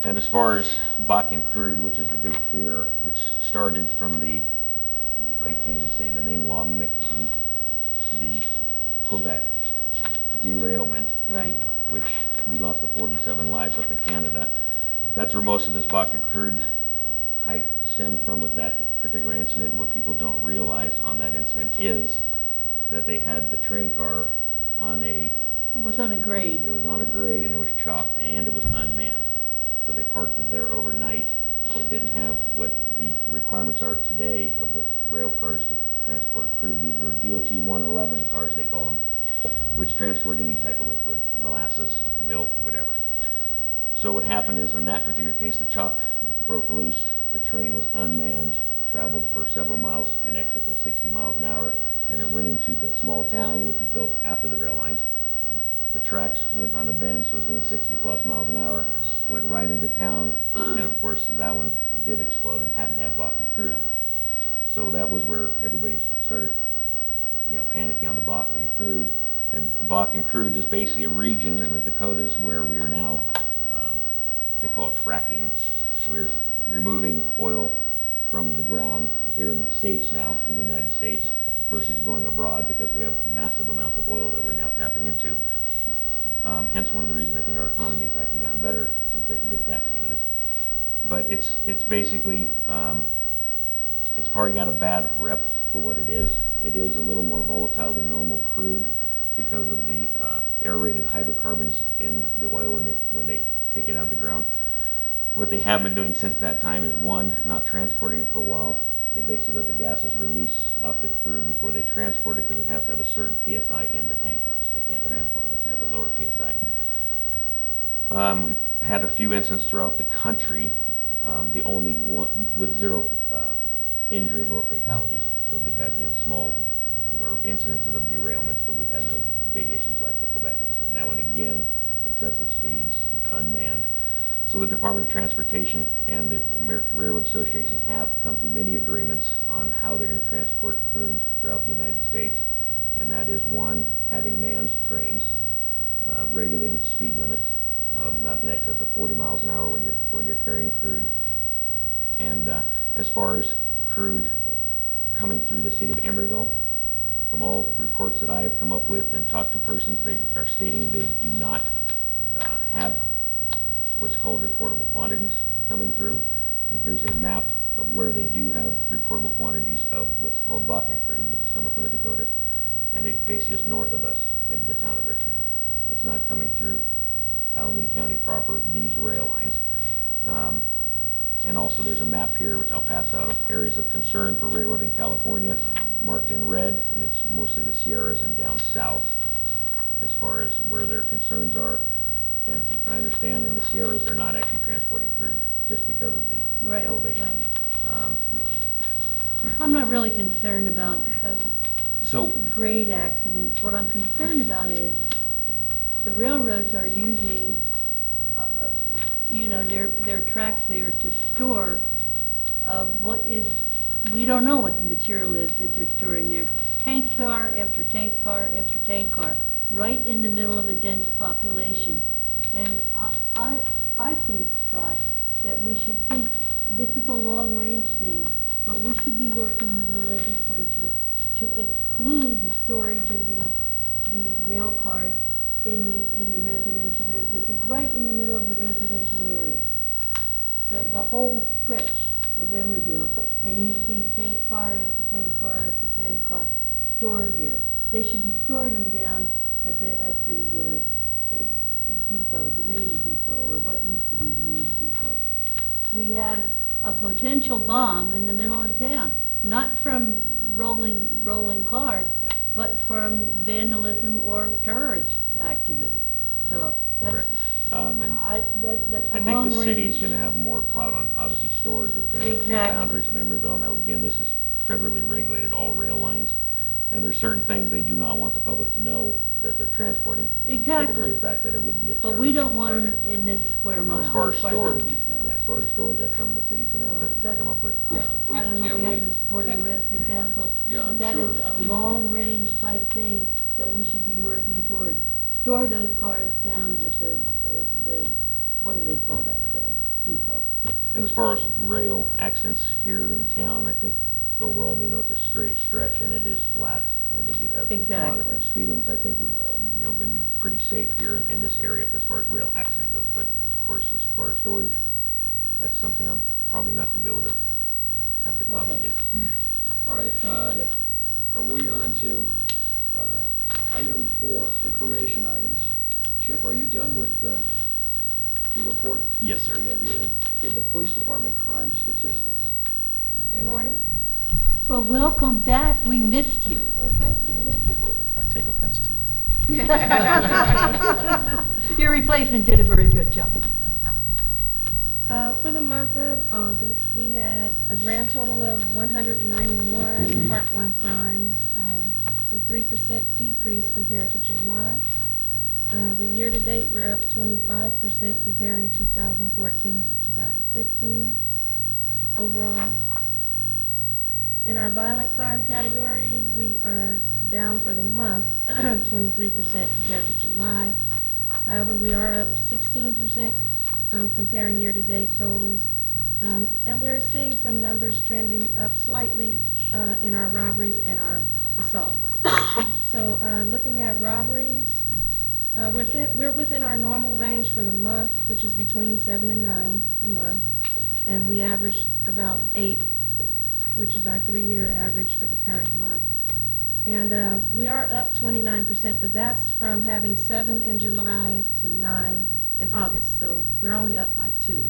And as far as Bakken crude, which is the big fear, which started from the, I can't even say the name, the Quebec derailment. Right. Which we lost the 47 lives up in Canada. That's where most of this Bakken crude hype stemmed from, was that particular incident. And what people don't realize on that incident is that they had the train car on It was on a grade. it was on a grade and it was chopped and it was unmanned. So they parked it there overnight. It didn't have what the requirements are today of the rail cars to transport crude. These were DOT 111 cars, they call them, which transport any type of liquid, molasses, milk, whatever. So what happened is, in that particular case, the chock broke loose, the train was unmanned, traveled for several miles in excess of 60 miles an hour, and it went into the small town, which was built after the rail lines. The tracks went on a bend, so it was doing 60+ miles an hour, went right into town, and of course, that one did explode and happened to have Bakken crude on it. So that was where everybody started, you know, panicking on the Bakken crude. And Bakken crude is basically a region in the Dakotas where we are now, they call it fracking. We're removing oil from the ground here in the States now, in the United States, versus going abroad, because we have massive amounts of oil that we're now tapping into. Hence one of the reasons I think our economy has actually gotten better since they've been tapping into this. But it's basically, it's probably got a bad rep for what it is. It is a little more volatile than normal crude because of the aerated hydrocarbons in the oil when they take it out of the ground. What they have been doing since that time is, one, not transporting it for a while. They basically let the gases release off the crude before they transport it, because it has to have a certain PSI in the tank cars. They can't transport unless it has a lower PSI. We've had a few incidents throughout the country, the only one with zero injuries or fatalities. So we've had, you know, small or incidences of derailments, but we've had no big issues like the Quebec incident. That one, again, excessive speeds, unmanned. So the Department of Transportation and the American Railroad Association have come to many agreements on how they're going to transport crude throughout the United States. And that is, one, having manned trains, regulated speed limits, not in excess of 40 miles an hour when you're carrying crude. And as far as crude coming through the city of Emeryville, from all reports that I have come up with and talked to persons, they are stating they do not have what's called reportable quantities coming through. And here's a map of where they do have reportable quantities of what's called Bakken crude, which is coming from the Dakotas. And it basically is north of us into the town of Richmond. It's not coming through Alameda County proper, these rail lines. And also there's a map here, which I'll pass out, of areas of concern for railroad in California, marked in red, and it's mostly the Sierras and down south as far as where their concerns are. And I understand in the Sierras, they're not actually transporting crude just because of the elevation. Right. I'm not really concerned about grade accidents. What I'm concerned about is the railroads are using, you know, their tracks there to store we don't know what the material is that they're storing there. Tank car after tank car after tank car right in the middle of a dense population. And I think, Scott, that we should think, this is a long-range thing, but we should be working with the legislature to exclude the storage of these rail cars in the residential area. This is right in the middle of a residential area. The whole stretch of Emeryville, and you see tank car after tank car after tank car stored there. They should be storing them down at the depot, the Navy Depot, or what used to be the Navy Depot. We have a potential bomb in the middle of town, not from rolling cars, but from vandalism or terrorist activity. So that's, Correct. And that's a I think long the city's range. gonna have more clout on, obviously, storage within the Exactly. boundaries of Emeryville. Now, again, this is federally regulated, all rail lines. And there's certain things they do not want the public to know that they're transporting. For the Exactly. very fact that it would be a terrorist But we don't want target. them in this square Now, mile. as far as I'm storage, concerned. yeah, as far as storage, that's something the city's gonna So have to that's- come up with. Yeah, I don't know if we have we- the support of the rest of the council. Yeah, I'm But that sure. is a long-range type thing that we should be working toward. Store those cars down at the, what do they call that, the depot? And as far as rail accidents here in town, I think overall, being though it's a straight stretch and it is flat, and they do have Exactly. monitored speed limits, I think we're, gonna be pretty safe here in this area as far as rail accident goes. But of course, as far as storage, that's something I'm probably not gonna be able to have the clout to Okay. do. All right, Thanks, Chip. are we on to item 4, information items? Chip, are you done with your report? Yes, sir. We have your, okay, the police department crime statistics. Good morning. Well, welcome back. We missed you. I take offense to Your replacement did a very good job. For the month of August, we had a grand total of 191 Part 1 crimes, a 3% decrease compared to July. The year-to-date, we're up 25% comparing 2014 to 2015 overall. In our violent crime category, we are down for the month 23% compared to July. However, we are up 16% comparing year-to-date totals. And we're seeing some numbers trending up slightly in our robberies and our assaults. So looking at robberies, we're within our normal range for the month, which is between 7 and 9 a month. And we average about 8, which is our 3-year average for the current month. And we are up 29%, but that's from having 7 in July to 9 in August, so we're only up by 2.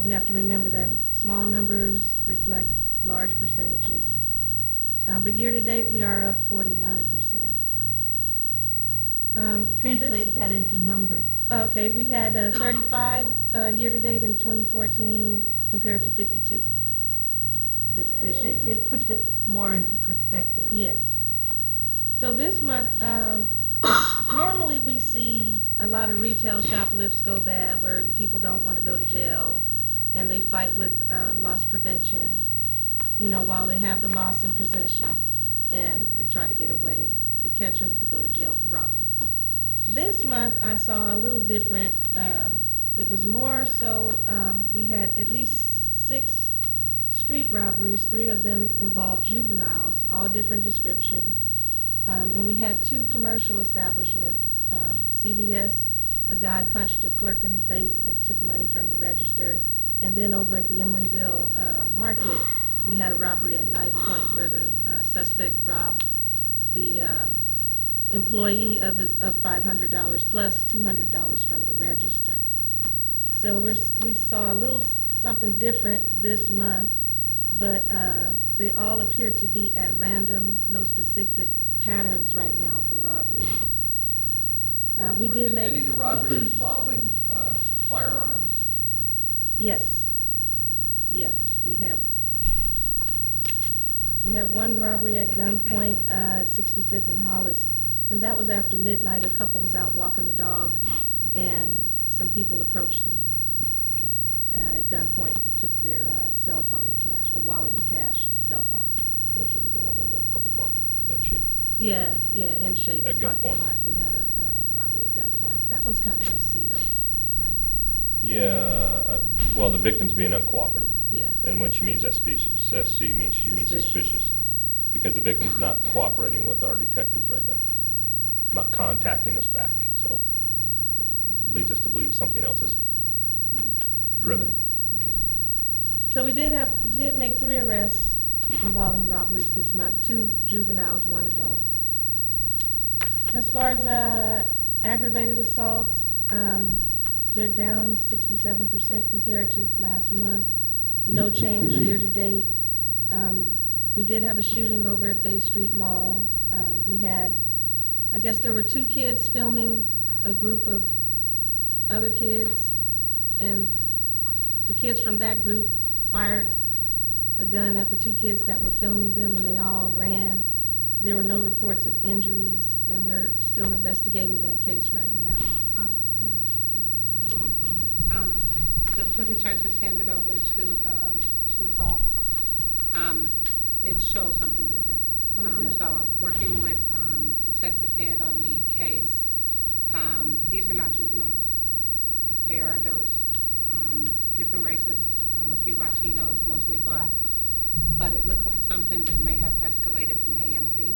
We have to remember that small numbers reflect large percentages. But year-to-date, we are up 49%. Translate that into numbers. Okay, we had 35 year-to-date in 2014 compared to 52 this year. It puts it more into perspective. Yes. So this month, normally we see a lot of retail shoplifts go bad where people don't want to go to jail and they fight with loss prevention, while they have the loss in possession and they try to get away. We catch them, they go to jail for robbery. This month I saw a little different. It was more so, we had at least 6 street robberies. 3 of them involved juveniles, all different descriptions. And we had 2 commercial establishments. CVS, a guy punched a clerk in the face and took money from the register. And then over at the Emeryville market, we had a robbery at knife point where the suspect robbed the employee of $500 plus $200 from the register. So we saw a little something different this month, but they all appear to be at random, no specific patterns right now for robberies. We did make any of the robberies involving firearms? Yes, we have 1 robbery at gunpoint, 65th and Hollis, and that was after midnight. A couple was out walking the dog, and some people approached them at gunpoint and took their cell phone and cash, or wallet and cash and cell phone. We also have the one in the public market at Enship. Yeah, in shape At parking gunpoint. lot, we had a robbery at gunpoint. That one's kind of SC though, right? Yeah, well, the victim's being uncooperative. Yeah. And when she means suspicious, SC means she means suspicious. Because the victim's not cooperating with our detectives right now. Not contacting us back, so it leads us to believe something else is driven. Okay. So we did make 3 arrests involving robberies this month, 2 juveniles, 1 adult. As far as aggravated assaults, they're down 67% compared to last month. No change year to date. We did have a shooting over at Bay Street Mall. We had, I guess there were 2 kids filming a group of other kids, and the kids from that group fired a gun at the 2 kids that were filming them, and they all ran. There were no reports of injuries, and we're still investigating that case right now. The footage I just handed over to Paul, it shows something different. Oh, it does. So I'm working with Detective Head on the case. These are not juveniles. They are adults, different races, a few Latinos, mostly black. But it looked like something that may have escalated from AMC.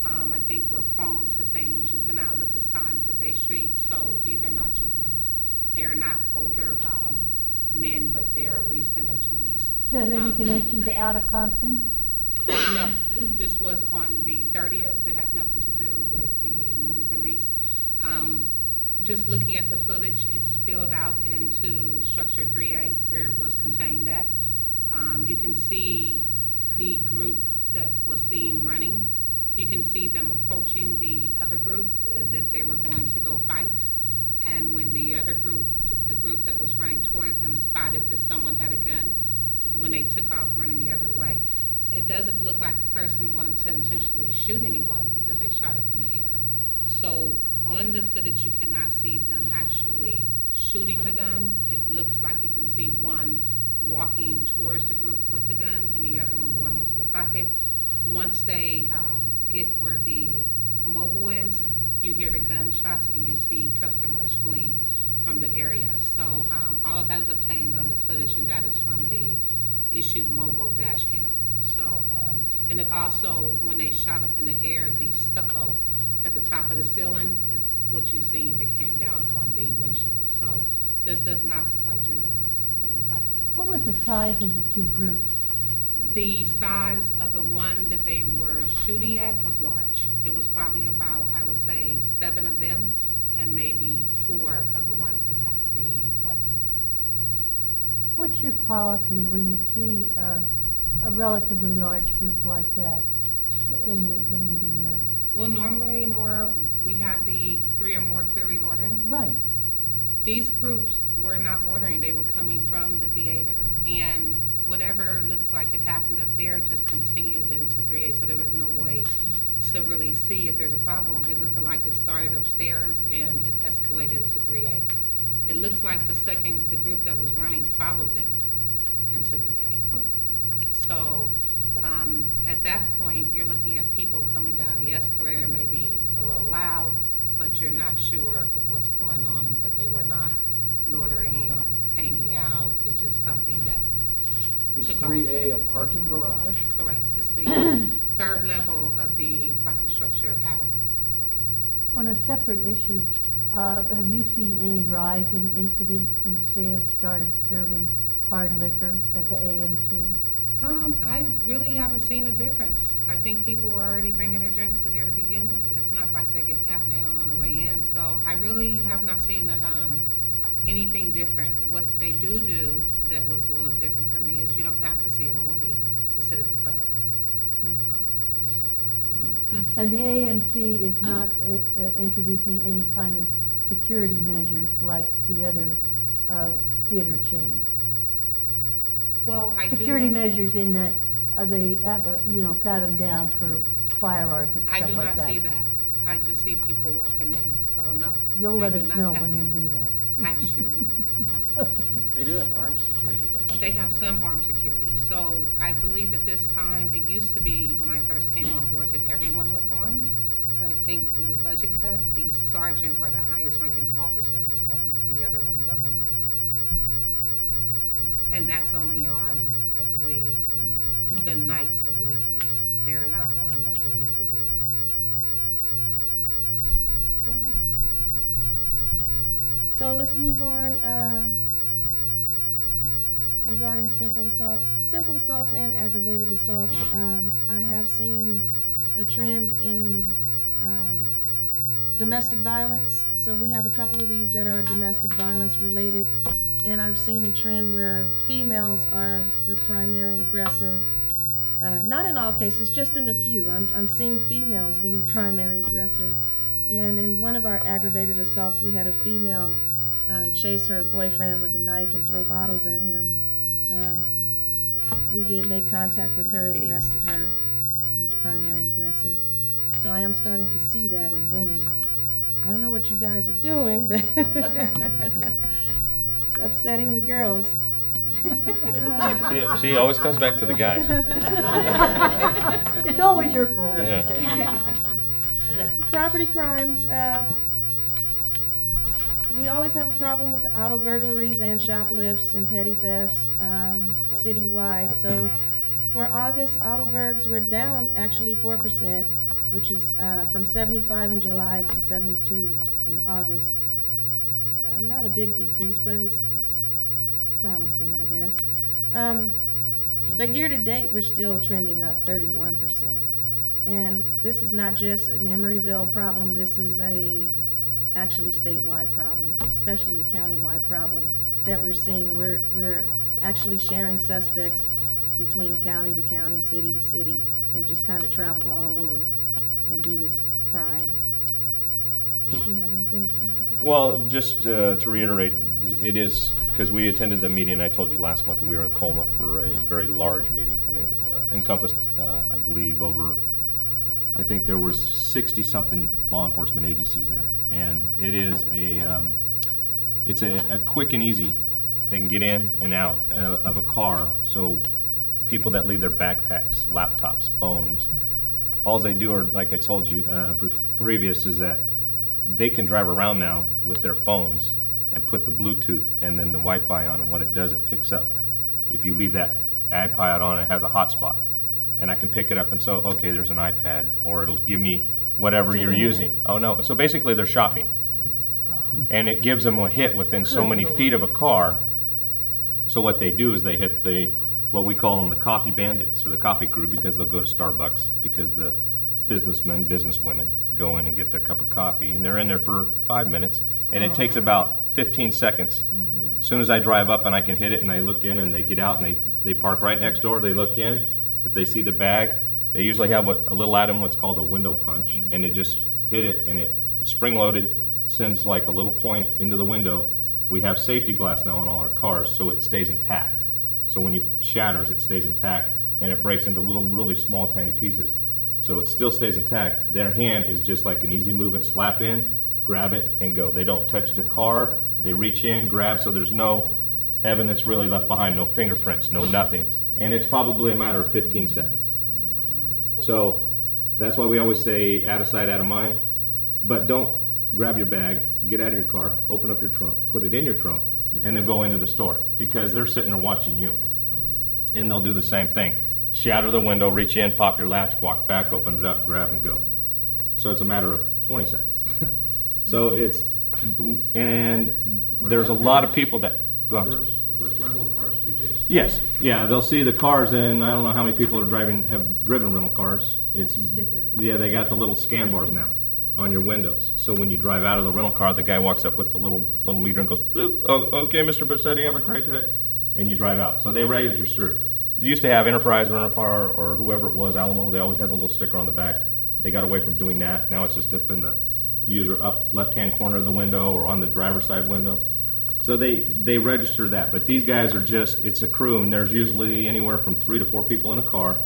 I think we're prone to saying juveniles at this time for Bay Street, so these are not juveniles. They are not older men, but they are at least in their 20s. Does it have any connection to Outer Compton? No, this was on the 30th. It had nothing to do with the movie release. Just looking at the footage, it spilled out into structure 3A where it was contained at. You can see the group that was seen running. You can see them approaching the other group as if they were going to go fight. And when the other group, the group that was running towards them, spotted that someone had a gun, is when they took off running the other way. It doesn't look like the person wanted to intentionally shoot anyone because they shot up in the air. So on the footage, you cannot see them actually shooting the gun. It looks like you can see one walking towards the group with the gun and the other one going into the pocket. Once they get where the mobile is, you hear the gunshots and you see customers fleeing from the area. So all of that is obtained on the footage, and that is from the issued mobile dash cam. So, and it also, when they shot up in the air, the stucco at the top of the ceiling is what you've seen that came down on the windshield. So this does not look like juveniles. They look like adults. What was the size of the 2 groups? The size of the one that they were shooting at was large. It was probably about, I would say, 7 of them and maybe 4 of the ones that had the weapon. What's your policy when you see a relatively large group like that in the Well, normally, Nora, we have the 3 or more clearly loitering. right. These groups were not loitering. They were coming from the theater. And whatever looks like it happened up there just continued into 3A. So there was no way to really see if there's a problem. It looked like it started upstairs and it escalated to 3A. It looks like the group that was running followed them into 3A. So at that point, you're looking at people coming down the escalator, maybe a little loud, but you're not sure of what's going on. But they were not loitering or hanging out. It's just something that Is took 3A a parking garage? Correct. It's the 3rd level of the parking structure, Adam. Okay. On a separate issue, have you seen any rise in incidents since they have started serving hard liquor at the AMC? I really haven't seen a difference. I think people were already bringing their drinks in there to begin with. It's not like they get pat down on the way in. So I really have not seen anything different. What they do that was a little different for me is you don't have to see a movie to sit at the pub. And the AMC is not introducing any kind of security measures like the other theater chains? Well, I security do know, measures in that they have, pat them down for firearms and I stuff do like not that. see that. I just see people walking in, so no. You'll they let do us not know pat when down. they do that. I sure will. They do have armed security, though. They have some armed security, so I believe at this time, it used to be, when I first came on board, that everyone was armed. But I think due to budget cut, the sergeant or the highest ranking officer is armed, the other ones are unarmed. And that's only on, I believe, the nights of the weekend. They are not armed, I believe, through the week. So let's move on, regarding simple assaults and aggravated assaults. I have seen a trend in domestic violence. So we have a couple of these that are domestic violence related, and I've seen a trend where females are the primary aggressor. Not in all cases, just in a few. I'm seeing females being primary aggressor. And in one of our aggravated assaults, we had a female chase her boyfriend with a knife and throw bottles at him. We did make contact with her and arrested her as primary aggressor. So I am starting to see that in women. I don't know what you guys are doing, but it's upsetting the girls. See, it always comes back to the guys. It's always your fault. Yeah. Property crimes, we always have a problem with the auto burglaries and shoplifts and petty thefts citywide. So for August, auto burgs were down actually 4%, which is from 75 in July to 72 in August. Not a big decrease, but it's promising, I guess. But year to date, we're still trending up 31%. And this is not just an Emeryville problem, this is actually statewide problem, especially a countywide problem that we're seeing. We're actually sharing suspects between county to county, city to city. They just kind of travel all over and do this crime. Do you have anything to say about that? Well, just to reiterate, it is, because we attended the meeting, I told you last month, we were in Colma for a very large meeting, and it encompassed, I believe, I think there was 60-something law enforcement agencies there. And it is it's a quick and easy, they can get in and out of a car. So people that leave their backpacks, laptops, phones, all they do are, like I told you previous, is that they can drive around now with their phones and put the Bluetooth and then the Wi-Fi on, and what it does, it picks up. If you leave that iPod on, it has a hotspot, and I can pick it up and so, okay, there's an iPad, or it'll give me whatever you're using. Oh no, so basically they're shopping. And it gives them a hit within so many feet of a car. So what they do is they hit what we call them the coffee bandits, or the coffee crew, because they'll go to Starbucks, because the businessmen, businesswomen go in and get their cup of coffee, and they're in there for 5 minutes, and it takes about 15 seconds. As soon as I drive up and I can hit it, and they look in and they get out and they park right next door, they look in. If they see the bag, they usually have a little item, what's called a window punch, and they just hit it, and it's spring-loaded, sends like a little point into the window. We have safety glass now on all our cars, so it stays intact. So when it shatters, it stays intact, and it breaks into little, really small, tiny pieces. So it still stays intact. Their hand is just like an easy movement, slap in, grab it, and go. They don't touch the car, they reach in, grab, so there's no evidence really left behind, no fingerprints, no nothing. And it's probably a matter of 15 seconds. So that's why we always say out of sight, out of mind. But don't grab your bag, get out of your car, open up your trunk, put it in your trunk, and then go into the store, because they're sitting there watching you. And they'll do the same thing. Shatter the window, reach in, pop your latch, walk back, open it up, grab and go. So it's a matter of 20 seconds. So and there's a lot of people that, go on. With rental cars too, Jason? Yes, yeah, they'll see the cars, and I don't know how many people have driven rental cars. Yeah, they got the little scan bars now on your windows. So when you drive out of the rental car, the guy walks up with the little meter and goes, bloop, oh, okay, Mr. Bassetti, have a great day. And you drive out. So they register. They used to have Enterprise rental car, or whoever it was, Alamo, they always had the little sticker on the back. They got away from doing that. Now it's just up in the user up left-hand corner of the window or on the driver's side window. So they register that, but these guys are just, it's a crew, and there's usually anywhere from 3 to 4 people in a car.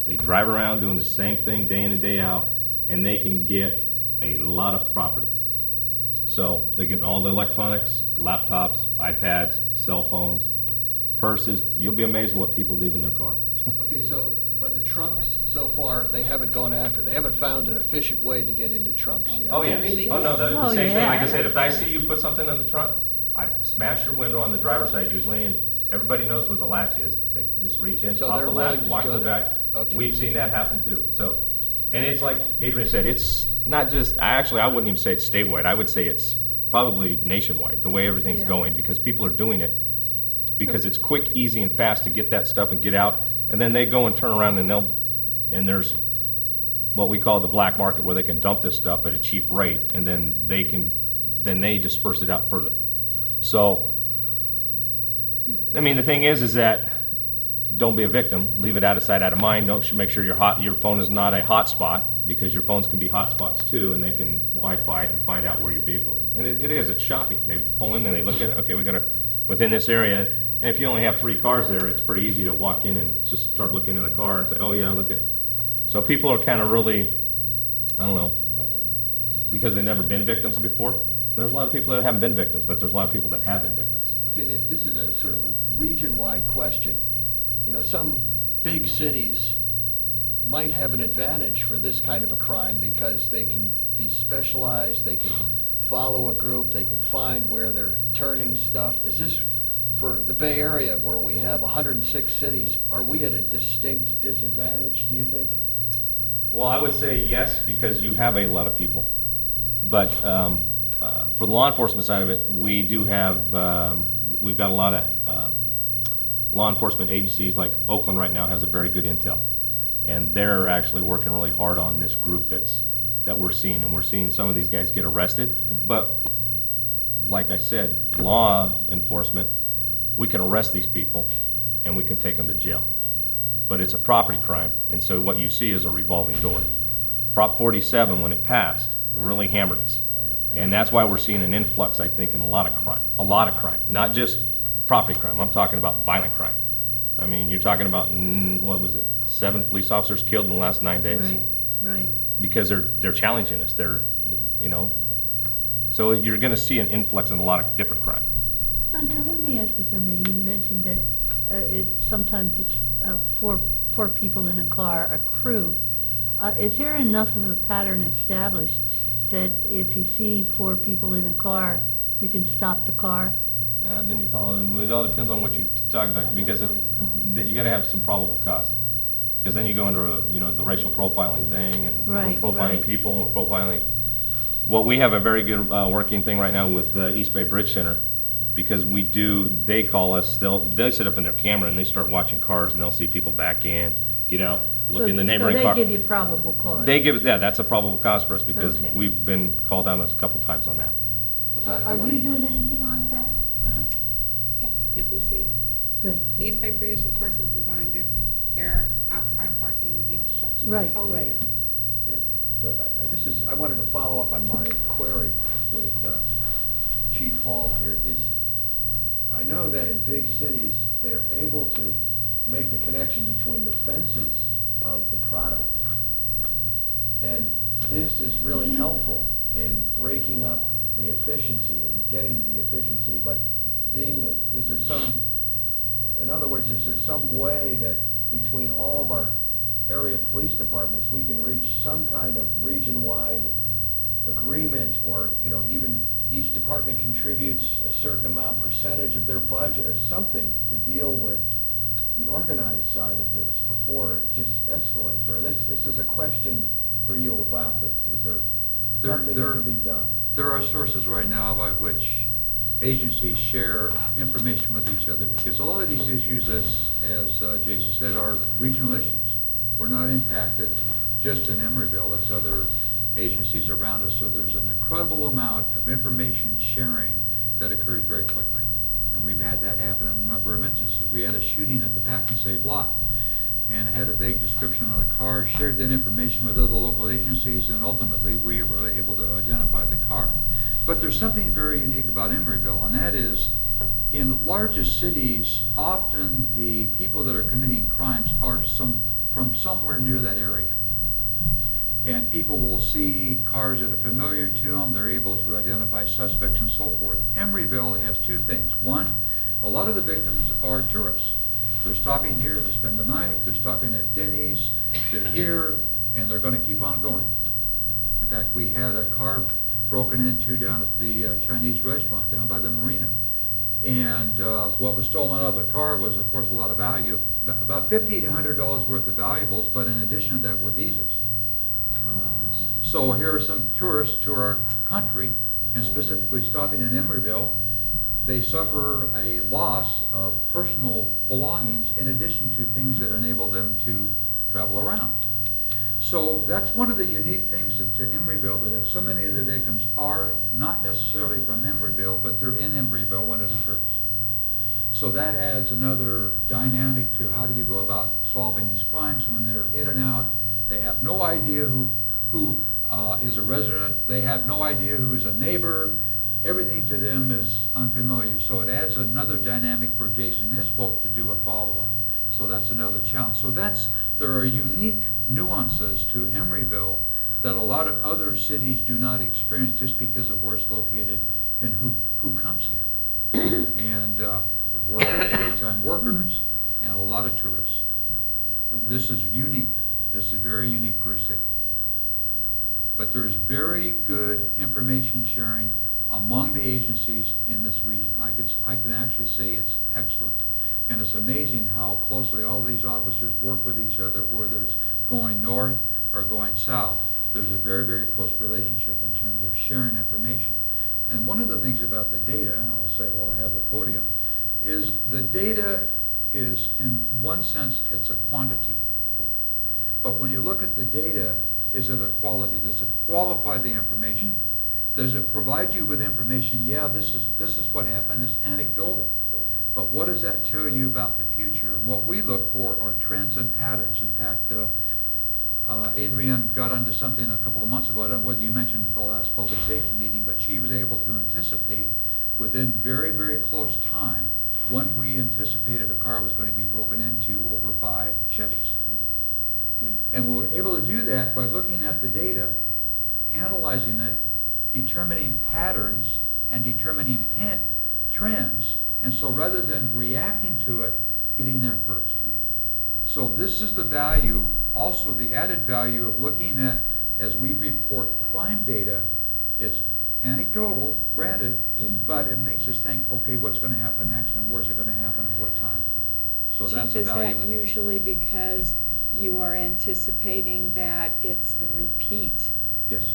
They drive around doing the same thing day in and day out, and they can get a lot of property. So they're getting all the electronics, laptops, iPads, cell phones, purses. You'll be amazed what people leave in their car. Okay, so, but the trunks, so far, they haven't gone after. They haven't found an efficient way to get into trunks yet. Oh, yeah. Really? Oh, no, the Oh, same thing, like I yeah. said, if I see you put something in the trunk, I smash your window on the driver's side usually, and everybody knows where the latch is. They just reach in, So pop they're the willing latch, to walk to go the there. back. Okay. We've seen that happen too, so. And it's like Adrian said, it's not just, I wouldn't even say it's statewide, I would say it's probably nationwide, the way everything's Yeah. going, because people are doing it because it's quick, easy, and fast to get that stuff and get out, and then they go and turn around and there's what we call the black market where they can dump this stuff at a cheap rate, and then they disperse it out further. So, I mean, the thing is that don't be a victim. Leave it out of sight, out of mind. Don't make sure your phone is not a hotspot, because your phones can be hotspots too, and they can Wi-Fi it and find out where your vehicle is. And it's shopping. They pull in and they look at it. Okay, we got to within this area. And if you only have 3 cars there, it's pretty easy to walk in and just start looking in the car and say, oh yeah, look at. So people are kind of really, I don't know, because they've never been victims before. There's a lot of people that haven't been victims, but there's a lot of people that have been victims. Okay, this is a sort of a region-wide question. You know, some big cities might have an advantage for this kind of a crime because they can be specialized, they can follow a group, they can find where they're turning stuff. Is this for the Bay Area where we have 106 cities, are we at a distinct disadvantage, do you think? Well, I would say yes, because you have a lot of people. But for the law enforcement side of it, we do have, we've got a lot of law enforcement agencies. Like Oakland right now has a very good intel. And they're actually working really hard on this group that we're seeing. And we're seeing some of these guys get arrested. But like I said, law enforcement, we can arrest these people and we can take them to jail. But it's a property crime, and so what you see is a revolving door. Prop 47, when it passed, really hammered us. And that's why we're seeing an influx, I think, in a lot of crime, not just property crime. I'm talking about violent crime. I mean, you're talking about, what was it, 7 police officers killed in the last 9 days? Right, right. Because they're challenging us, so you're gonna see an influx in a lot of different crime. Now, let me ask you something. You mentioned that sometimes it's four people in a car, a crew. Is there enough of a pattern established that if you see 4 people in a car, you can stop the car? Then you call it. It all depends on what you talk about, because you got to have some probable cause. Because then you go into the racial profiling thing, and Right, we're profiling right. people, we're profiling. Well, we have a very good working thing right now with East Bay Bridge Center, because they call us. They'll sit up in their camera and they start watching cars, and they'll see people back in, get out, look in the neighboring car. So they give you probable cause? They give us, that's a probable cause for us, because Okay. we've been called out a couple times on that. Are you doing anything like that? Yeah, if we see it. Good. East Bay Bridge, of course, is designed different. They're outside parking, we have structures Right, totally right. different. So I wanted to follow up on my query with Chief Hall here. I know that in big cities, they're able to make the connection between the fences of the product. And this is really helpful in breaking up the efficiency and getting the efficiency, but is there some way that between all of our area police departments, we can reach some kind of region-wide agreement, or even each department contributes a certain percentage of their budget or something to deal with the organized side of this before it just escalates? Or this is a question for you about this. Is there something that can be done? There are sources right now by which agencies share information with each other, because a lot of these issues, as Jason said, are regional issues. We're not impacted just in Emeryville, it's other agencies around us. So there's an incredible amount of information sharing that occurs very quickly. And we've had that happen in a number of instances. We had a shooting at the Pack and Save lot, and it had a vague description on the car, shared that information with other local agencies, and ultimately we were able to identify the car. But there's something very unique about Emeryville, and that is, in largest cities, often the people that are committing crimes are from somewhere near that area. and people will see cars that are familiar to them. They're able to identify suspects and so forth. Emeryville has two things. One, a lot of the victims are tourists. They're stopping here to spend the night, they're stopping at Denny's, they're here, and they're gonna keep on going. In fact, we had a car broken into down at the Chinese restaurant down by the marina. And what was stolen out of the car was, of course, a lot of value, about $50 to $100 worth of valuables, but in addition to that were visas. So here are some tourists to our country, and specifically stopping in Emeryville. They suffer a loss of personal belongings in addition to things that enable them to travel around. So that's one of the unique things to Emeryville, that so many of the victims are not necessarily from Emeryville, but they're in Emeryville when it occurs. So that adds another dynamic to how do you go about solving these crimes when they're in and out. They have no idea who is a resident. They have no idea who is a neighbor. Everything to them is unfamiliar. So it adds another dynamic for Jason and his folks to do a follow-up. So that's another challenge. So there are unique nuances to Emeryville that a lot of other cities do not experience just because of where it's located and who comes here. And workers, daytime workers, and a lot of tourists. This is unique. This is very unique for a city. But there is very good information sharing among the agencies in this region. I can actually say it's excellent. And it's amazing how closely all these officers work with each other, whether it's going north or going south. There's a very, very close relationship in terms of sharing information. And one of the things about the data, I'll say while I have the podium, is the data is, in one sense, it's a quantity. But when you look at the data, is it a quality? Does it qualify the information? Does it provide you with information? Yeah, this is what happened. It's anecdotal. But what does that tell you about the future? And what we look for are trends and patterns. In fact, Adrienne got onto something a couple of months ago. I don't know whether you mentioned it at the last public safety meeting, but she was able to anticipate within very, very close time when we anticipated a car was going to be broken into over by Chevys. And we were able to do that by looking at the data, analyzing it, determining patterns, and determining trends. And so rather than reacting to it, getting there first. So this is the value, also the added value of looking at, as we report crime data, it's anecdotal, granted, but it makes us think, okay, what's going to happen next and where's it going to happen and what time? So that's the value. Is that usually because you are anticipating that it's the repeat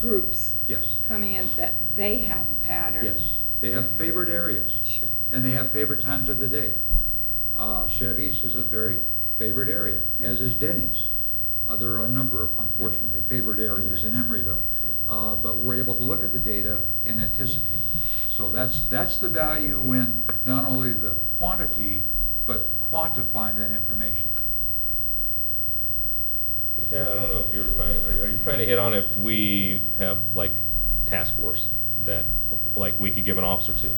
groups coming in, that they have a pattern? Yes. They have favored areas. Sure. And they have favored times of the day. Chevy's is a very favored area, as is Denny's. There are a number of, unfortunately, favored areas in Emeryville. But we're able to look at the data and anticipate. So that's the value in not only the quantity, but quantifying that information. Stan, I don't know if you're trying, are you trying to hit on if we have like task force that like we could give an officer to?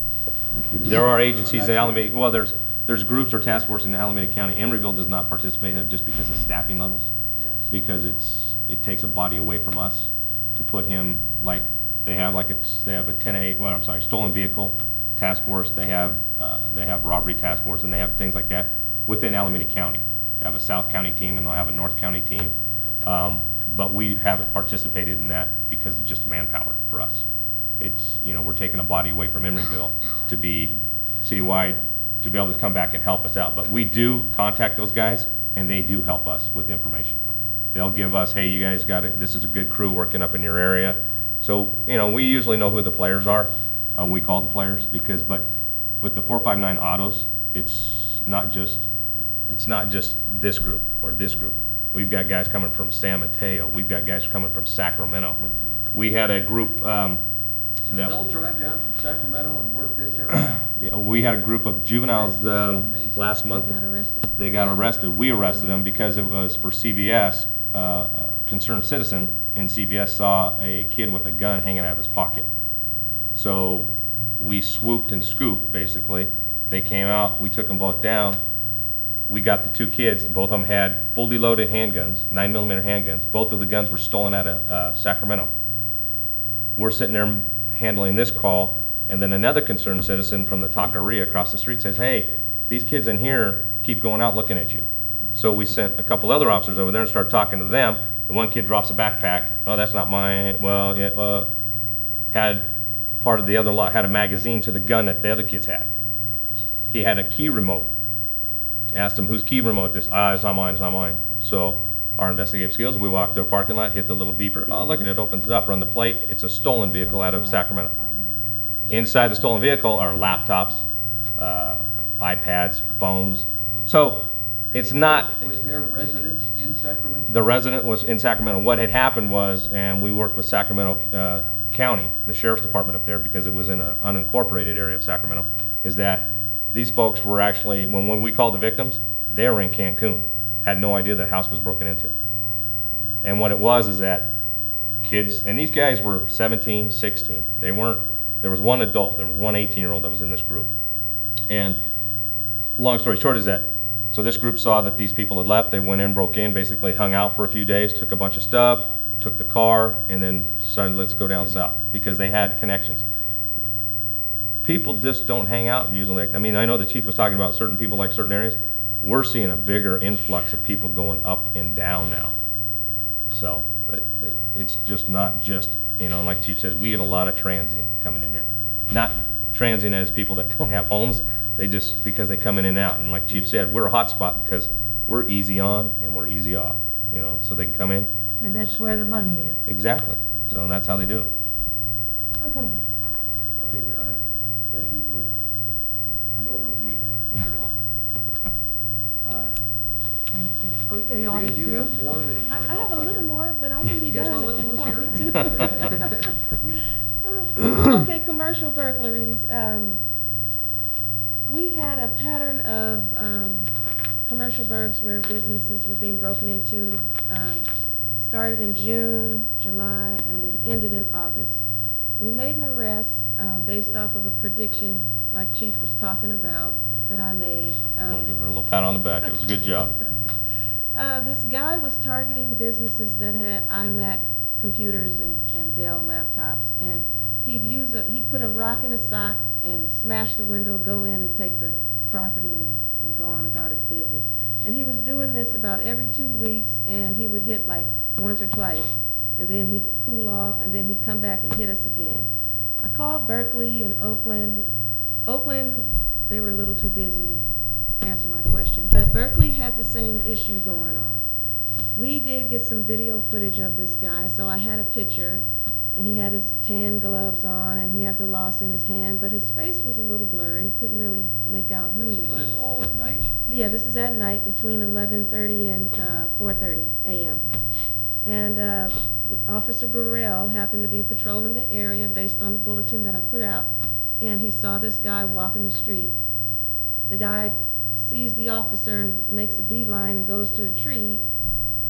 There are agencies in Alameda, well there's groups or task force in Alameda County. Emeryville does not participate in it just because of staffing levels. Yes. Because it takes a body away from us to put him, like they have a 10A, well I'm sorry, stolen vehicle task force, they have robbery task force, and they have things like that within Alameda County. They have a South County team and they'll have a North County team. But we haven't participated in that because of just manpower for us. It's, we're taking a body away from Emeryville to be citywide, to be able to come back and help us out. But we do contact those guys and they do help us with information. They'll give us, hey, you guys got it, this is a good crew working up in your area. So, we usually know who the players are. We call the players but with the 459 autos, it's not just this group or this group. We've got guys coming from San Mateo. We've got guys coming from Sacramento. We had a group So they'll drive down from Sacramento and work this area? Yeah, we had a group of juveniles last month. They got arrested. They got arrested. We arrested them because it was for CVS. Concerned citizen in CVS saw a kid with a gun hanging out of his pocket. So we swooped and scooped, basically. They came out. We took them both down. we got the two kids, both of them had fully loaded handguns, 9mm handguns. Both of the guns were stolen out of Sacramento. We're sitting there handling this call, and then another concerned citizen from the taqueria across the street says, hey, these kids in here keep going out looking at you. So we sent a couple other officers over there and started talking to them. The one kid drops a backpack. Oh, that's not mine. Well, yeah, had part of the other lot, had a magazine to the gun that the other kids had. He had a key remote. Asked him, whose key remote this? It's not mine, it's not mine. So our investigative skills, we walked to a parking lot, hit the little beeper. Oh, look at it, opens it up, run the plate. It's a stolen vehicle out of Sacramento. Inside the stolen vehicle are laptops, iPads, phones. So it's not. Was there residents in Sacramento? The resident was in Sacramento. What had happened was, and we worked with Sacramento County, the sheriff's department up there, because it was in an unincorporated area of Sacramento, is that these folks were actually, when we called the victims, they were in Cancun, had no idea the house was broken into. And what it was is that kids, and these guys were 17, 16. They weren't, there was one adult, there was one 18-year-old that was in this group. And long story short is that, so this group saw that these people had left, they went in, broke in, basically hung out for a few days, took a bunch of stuff, took the car, and then decided, let's go down south, because they had connections. People just don't hang out usually. I mean, I know the chief was talking about certain people like certain areas. We're seeing a bigger influx of people going up and down now. So it's just not just, you know, like Chief said, we get a lot of transient coming in here. Not transient as people that don't have homes. They just, because they come in and out. And like Chief said, we're a hot spot because we're easy on and we're easy off, you know, so they can come in. And that's where the money is. Exactly. So and that's how they do it. Okay. Okay, thank you for the overview there. You're welcome. Thank you. Oh, you Maria, want do you to have more that you I want to have a little more, but I can be Yes, done no, if you let's want me hear to. Okay, commercial burglaries. We had a pattern of commercial burgs where businesses were being broken into. Started in June, July, and then ended in August. We made an arrest based off of a prediction, like Chief was talking about, that I made. I'll give her a little pat on the back. It was a good job. This guy was targeting businesses that had iMac computers and Dell laptops, and he'd put a rock in a sock and smash the window, go in and take the property and go on about his business. And he was doing this about every 2 weeks, and he would hit like once or twice, and then he'd cool off, and then he'd come back and hit us again. I called Berkeley and Oakland. Oakland, they were a little too busy to answer my question, but Berkeley had the same issue going on. We did get some video footage of this guy, so I had a picture, and he had his tan gloves on, and he had the loss in his hand, but his face was a little blurry. You couldn't really make out who he was. Is this all at night? Yeah, this is at night between 11:30 and 4:30 a.m. And Officer Burrell happened to be patrolling the area based on the bulletin that I put out, and he saw this guy walking the street. The guy sees the officer and makes a beeline and goes to a tree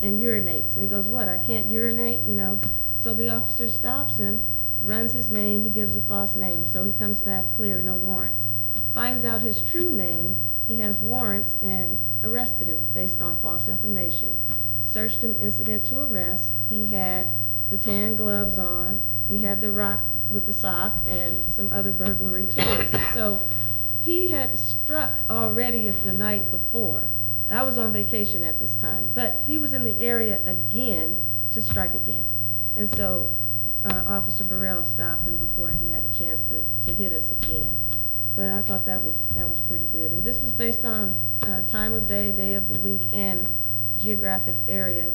and urinates. And he goes, "What, I can't urinate?" You know. So the officer stops him, runs his name, he gives a false name. So he comes back clear, no warrants. Finds out his true name, he has warrants, and arrested him based on false information. Searched him, incident to arrest. He had the tan gloves on, he had the rock with the sock, and some other burglary tools. So he had struck already the night before. I was on vacation at this time, but he was in the area again to strike again. And so Officer Burrell stopped him before he had a chance to hit us again. But I thought that was pretty good. And this was based on time of day of the week, and geographic area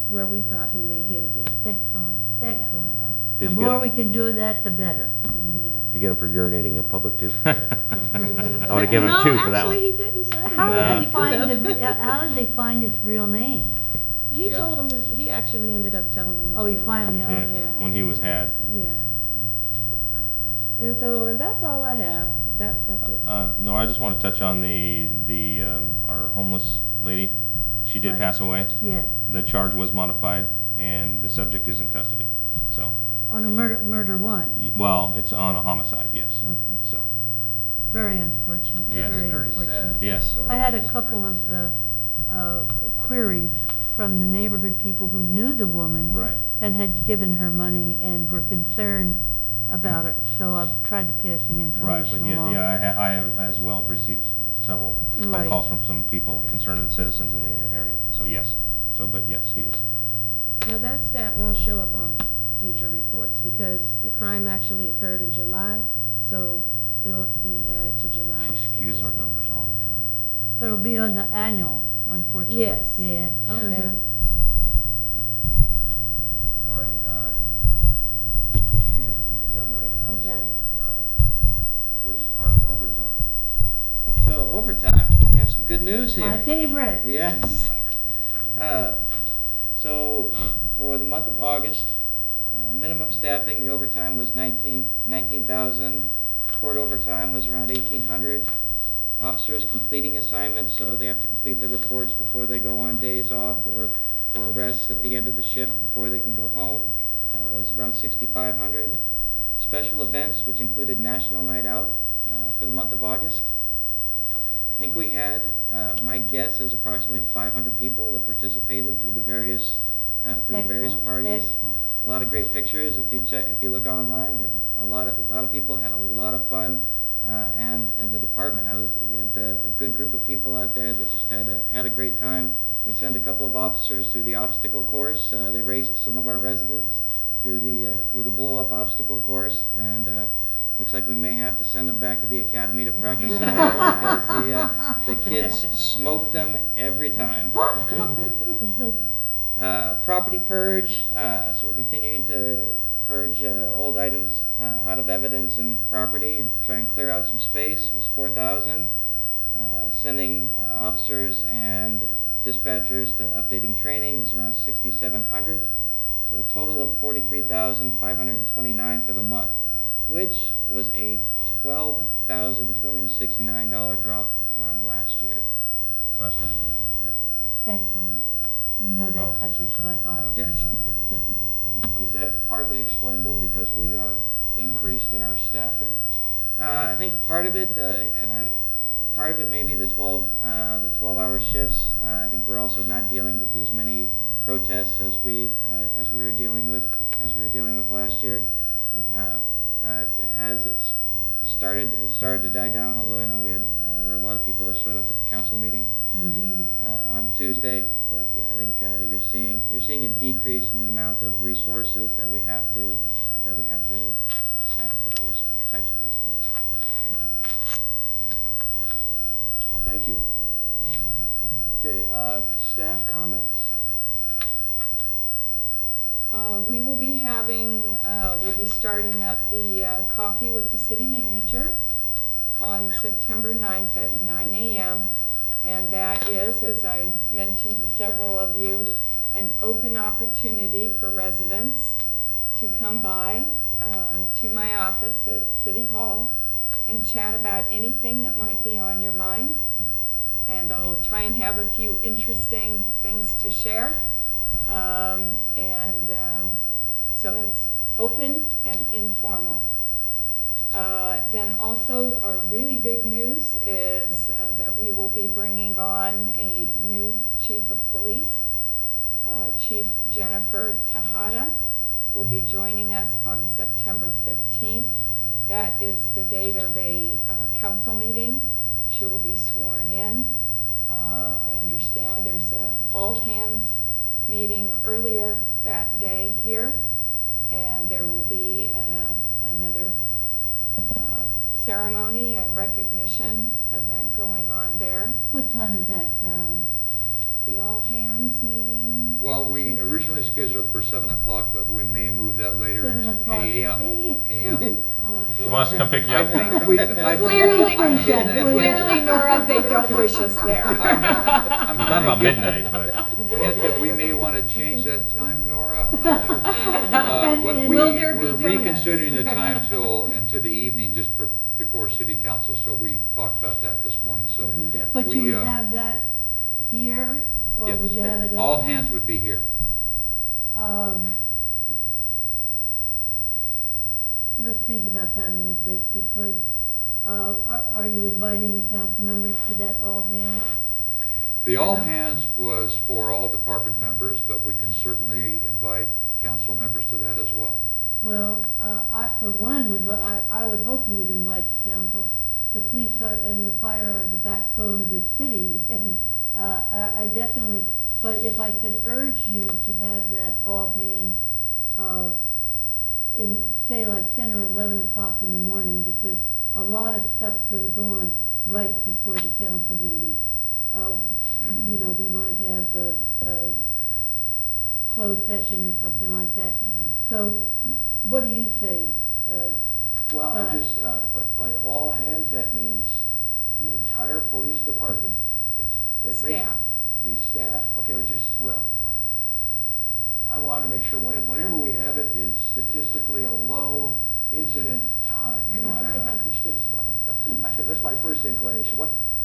where we thought he may hit again. Excellent, excellent. Did The you more get- we can do that, the better. Yeah. Did you get him for urinating in public too? I would have given him 2 for that one. Actually, he didn't say How that. did they how did they find his real name? He told him he actually ended up telling him his Oh, he real finally, name. Yeah, when he was had. Yeah. And that's all I have. That's it. No, I just want to touch on our homeless lady. She did Right. pass away. Yes. The charge was modified, and the subject is in custody. So, On a murder one. well, it's on a homicide, yes. Okay. So, Very unfortunate, Yes. very Very unfortunate. sad. Yes. story. I had a couple of queries from the neighborhood people who knew the woman. Right. And had given her money and were concerned about her, so I've tried to pass the Right, but information yeah, along. I have as well received several phone Right. calls from some people, concerned citizens in the area. So yes, but yes, he is. Now, that stat won't show up on future reports because the crime actually occurred in July, so it'll be added to July. She skews our numbers all the time. But it'll be on the annual, unfortunately. Yes. Yeah, okay. All right, Adrian, I think you're done right now, I'm so, done. police department overtime. So overtime, we have some good news here. My favorite. Yes. So for the month of August, minimum staffing, the overtime was 19,000. Court overtime was around 1,800. Officers completing assignments, so they have to complete their reports before they go on days off or rest at the end of the shift before they can go home. That was around 6,500. Special events, which included National Night Out for the month of August. I think we had, my guess is approximately 500 people that participated through the various Excellent, parties. excellent. A lot of great pictures. If you look online, a lot of people had a lot of fun, and the department. We had a good group of people out there that just had a great time. We sent a couple of officers through the obstacle course. They raced some of our residents through the blow up obstacle course, and looks like we may have to send them back to the academy to practice some more because the kids smoked them every time. Property purge, so we're continuing to purge old items out of evidence and property and try and clear out some space. It was 4,000. Sending officers and dispatchers to updating training was around 6,700. So a total of 43,529 for the month, which was a $12,269 drop from last year. Last one. Excellent. You know Oh, that touches my heart. Yes. Is that partly explainable because we are increased in our staffing? I think part of it, part of it may be the 12-hour shifts. I think we're also not dealing with as many protests as we were dealing with last year. It's started to die down. Although I know there were a lot of people that showed up at the council meeting. Indeed. On Tuesday, but yeah, I think you're seeing a decrease in the amount of resources that we have to send to those types of incidents. Thank you. Okay, staff comments. We will be we'll be starting up the coffee with the city manager on September 9th at 9 a.m. And that is, as I mentioned to several of you, an open opportunity for residents to come by to my office at City Hall and chat about anything that might be on your mind. And I'll try and have a few interesting things to share. So it's open and informal. Then also our really big news is that we will be bringing on a new chief of police. Chief Jennifer Tejada will be joining us on September 15th. That is the date of a council meeting. She will be sworn in. I understand there's a all-hands meeting earlier that day here, and there will be another ceremony and recognition event going on there. What time is that, Carolyn? The all-hands meeting. Well, we originally scheduled for 7 o'clock, but we may move that later 7 to o'clock. AM. Who wants to come pick you I up? think Clearly, Nora, they don't wish us there. I'm Not about midnight, but. hint that we may want to change that time, Nora. I'm not sure. But Will there be we're donuts? reconsidering the time into the evening, just before city council. So we talked about that this morning. So But we, you would have that here, or yes, would you have it at? all hands would be here. Let's think about that a little bit, because Are you inviting the council members to that all hands? The all hands was for all department members, but we can certainly invite council members to that as well. Well, I, for one, I would hope you would invite the council. The police and the fire are the backbone of this city, and I definitely, but if I could urge you to have that all hands in, say, like 10 or 11 o'clock in the morning, because a lot of stuff goes on right before the council meeting. You know, we might have a closed session or something like that. So, what do you say? Well, I Scott? just, by all hands, that means the entire police department? Yes. Staff. The staff, okay, well, I want to make sure whenever we have it is statistically a low incident time. You know, I'm just like, that's my first inclination.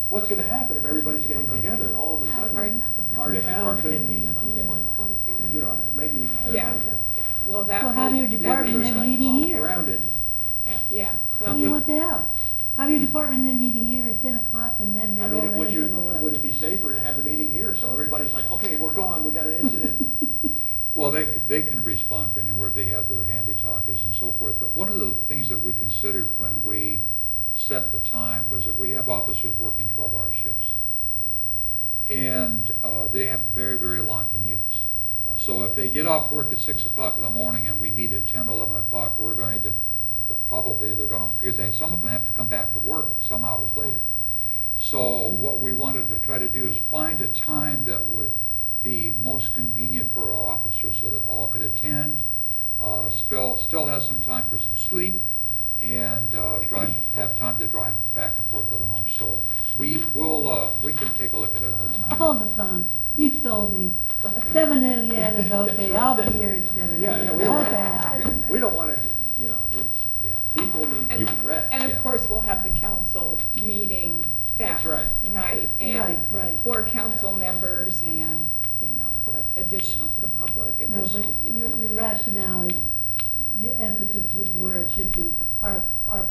What's going to happen if everybody's getting together all of a sudden? Pardon? Our We have a town department head could, meeting on Tuesday morning. you know, maybe. Yeah. Well, that. So have your department head meeting here. Grounded. Yeah. I Well, mean, what the hell? Have your department head meeting here at 10 o'clock and have your I all mean, hands at 11. would it be safer to have the meeting here, so everybody's like, okay, we're gone, we got an incident? Well, they can respond from anywhere. They have their handy talkies and so forth. But one of the things that we considered when we set the time was that we have officers working 12-hour shifts. And they have very, very long commutes. So if they get off work at 6 o'clock in the morning and we meet at 10 or 11 o'clock, we're going to, because some of them have to come back to work some hours later. So what we wanted to try to do is find a time that would be most convenient for our officers so that all could attend, still have some time for some sleep, and have time to drive back and forth to the home. So we can take a look at it another time. Hold the phone. You sold me. 7 a.m. is okay. I'll be here at 7 Yeah, a.m. we don't want to, you know, people need to rest. And of course, we'll have the council meeting that That's right. night. Right, And right. for council members and, you know, the public, No, additional but people. your rationale is, the emphasis was where it should be. Our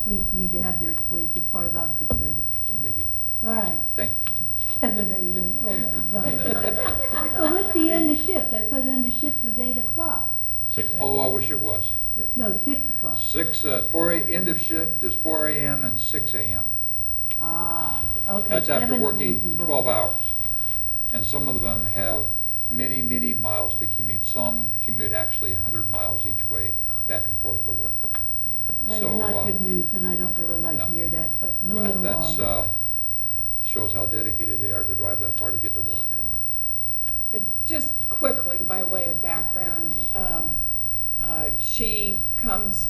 police need to have their sleep, as far as I'm concerned. They do. All right. Thank you. 7 a.m. Oh my God. Well, what's the end of shift? I thought end of shift was 8 o'clock. 6 a.m. Oh, I wish it was. No, 6 o'clock. 4 end of shift is 4 a.m. and 6 a.m. Ah, okay. That's after 7's working reasonable. 12 hours. And some of them have many, many miles to commute. Some commute actually 100 miles each way, back and forth to work. That is So, not good news, and I don't really like no. to hear that, but Well, moving along. that's, shows how dedicated they are to drive that far to get to work. But just quickly, by way of background, she comes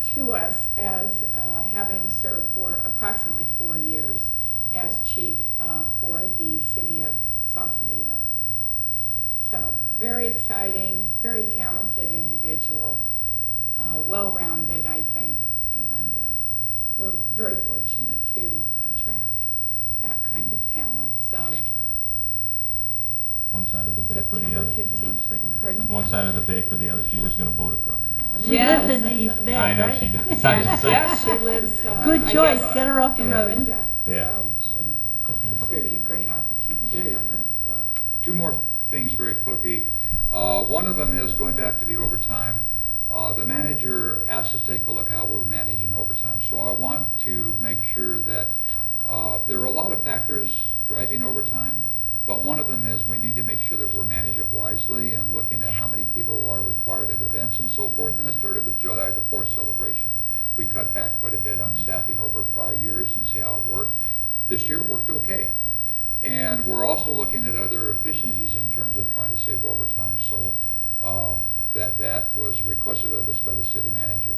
to us as having served for approximately 4 years as chief for the city of Sausalito. So it's very exciting, very talented individual, well-rounded, I think, and we're very fortunate to attract that kind of talent. So One side of the bay for the September other. 15th. Pardon? One side of the bay for the other. She's just gonna boat across. She lives in the East Bay, I know right? she does. I just say- Yes, she lives. Good I choice. guess, Get her off the in road. Orinda. Yeah. So this will Okay. be a great opportunity Dave, for her. Two more things very quickly. One of them is going back to the overtime. The manager asked us to take a look at how we're managing overtime. So I want to make sure that there are a lot of factors driving overtime, but one of them is we need to make sure that we're managing it wisely and looking at how many people are required at events and so forth. And that started with July the 4th celebration. We cut back quite a bit on staffing over prior years and see how it worked. This year it worked okay. And we're also looking at other efficiencies in terms of trying to save overtime. So that was requested of us by the city manager.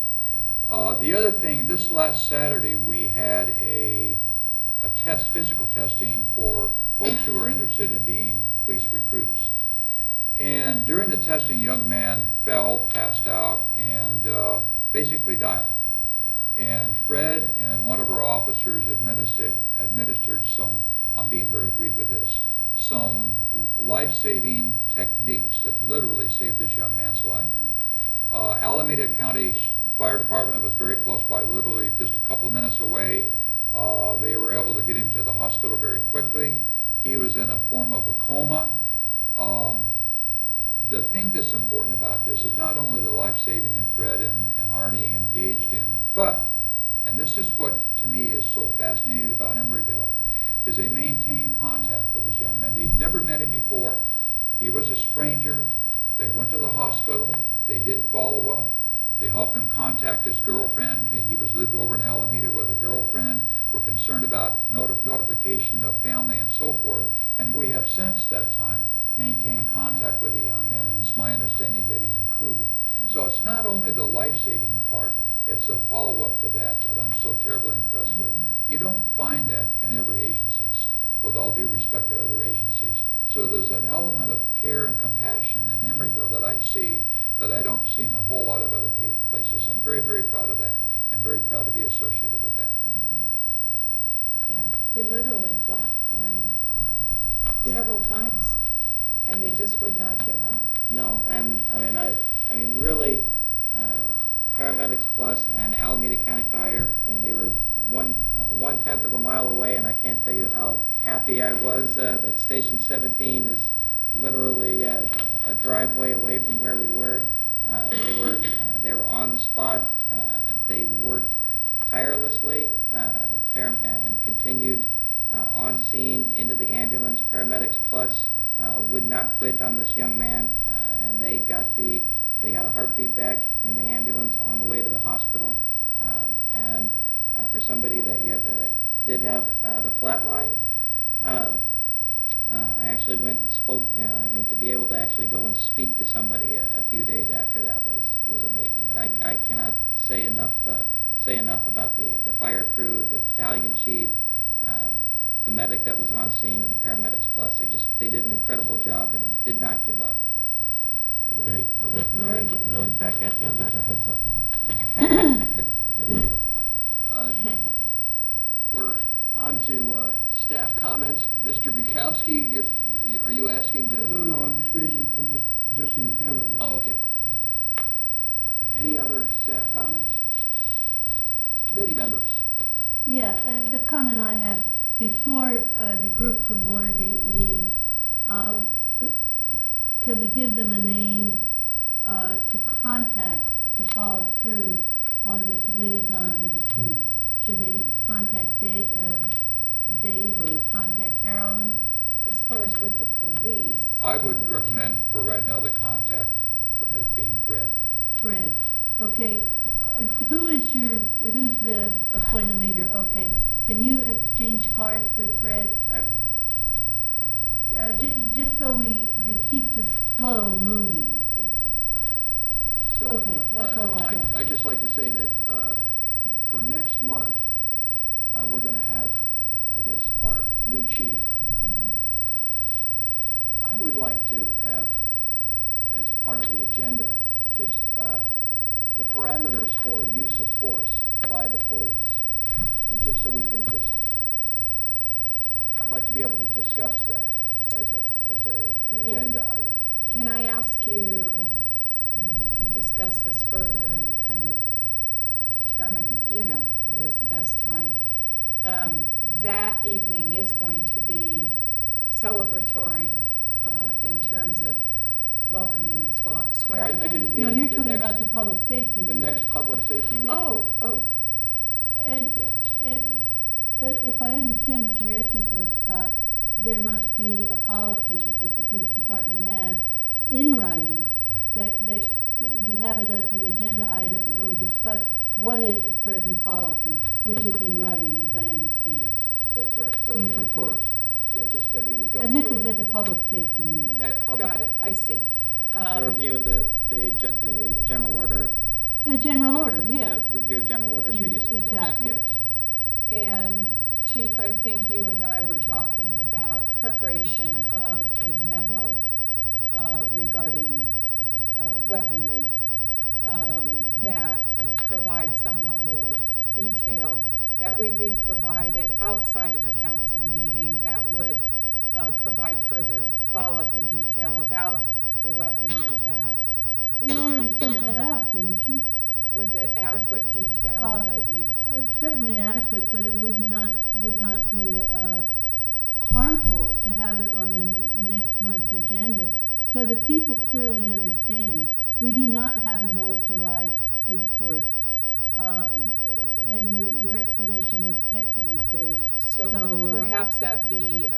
The other thing, this last Saturday, we had a test, physical testing for folks who are interested in being police recruits. And during the testing, a young man fell, passed out, and basically died. And Fred and one of our officers administered some, I'm being very brief with this, some life-saving techniques that literally saved this young man's life. Alameda County fire department was very close by, literally just a couple of minutes away. They were able to get him to the hospital very quickly. He was in a form of a coma. The thing that's important about this is not only the life-saving that Fred and Arnie engaged in, but, and this is what to me is so fascinating about Emeryville, is they maintained contact with this young man. They'd never met him before. He was a stranger. They went to the hospital. They did follow up. They helped him contact his girlfriend. He was lived over in Alameda with a girlfriend. We're concerned about notification of family and so forth. And we have since that time maintained contact with the young man, and it's my understanding that he's improving. So it's not only the life-saving part, it's a follow-up to that I'm so terribly impressed with. You don't find that in every agency, with all due respect to other agencies. So there's an element of care and compassion in Emeryville that I see that I don't see in a whole lot of other places. I'm very, very proud of that, and very proud to be associated with that. Yeah, he literally flatlined Yeah. several times, and they just would not give up. No, and I mean, really, Paramedics Plus and Alameda County Fire, I mean, they were 1/10 of a mile away, and I can't tell you how happy I was that Station 17 is literally a driveway away from where we were. They were on the spot. They worked tirelessly and continued on scene into the ambulance. Paramedics Plus would not quit on this young man, and they got a heartbeat back in the ambulance on the way to the hospital. And for somebody that did have the flat line, I actually went and spoke. To be able to actually go and speak to somebody a few days after that was amazing. But I cannot say enough about the fire crew, the battalion chief, the medic that was on scene, and the Paramedics Plus. They did an incredible job and did not give up. Well, then I wasn't Very good. really back at you on Put that. their heads up. We're on to staff comments. Mr. Bukowski, are you asking to? No, I'm just adjusting the camera. Oh, okay. Any other staff comments? Committee members? Yeah, the comment I have, before the group from Watergate leaves, can we give them a name to contact, to follow through on this liaison with the police? Should they contact Dave or contact Carolyn? As far as with the police. I would recommend for right now the contact as being Fred. Fred. Okay, who's the appointed leader? Okay, can you exchange cards with Fred? Just so we keep this flow moving. Thank you. So, Okay, that's all I have. I'd just like to say that for next month, we're gonna have, I guess, our new chief. I would like to have, as a part of the agenda, just the parameters for use of force by the police. And just so we can I'd like to be able to discuss that as an agenda item. So- Can I ask you, we can discuss this further and kind of determine, what is the best time. That evening is going to be celebratory in terms of welcoming and swearing in. I didn't No, mean you're the talking next- about the public safety The meeting. next public safety meeting. Oh, And, yeah. if I understand what you're asking for, Scott, there must be a policy that the police department has in writing, that we have it as the agenda item, and we discuss what is the present policy, which is in writing, as I understand. Yes, that's right. So, Use of force. just that we would go And this through is it. at the public safety meeting. At public. Got it, I see. So review of the general order. The general order, yeah. The review of general orders for use of force. Exactly. Yes. And Chief, I think you and I were talking about preparation of a memo regarding weaponry that provides some level of detail that would be provided outside of a council meeting that would provide further follow-up and detail about the weaponry that. You already sent that out, didn't you? Was it adequate detail that you? Certainly adequate, but it would not be harmful to have it on the next month's agenda so that people clearly understand. We do not have a militarized police force. And your explanation was excellent, Dave. So perhaps perhaps at the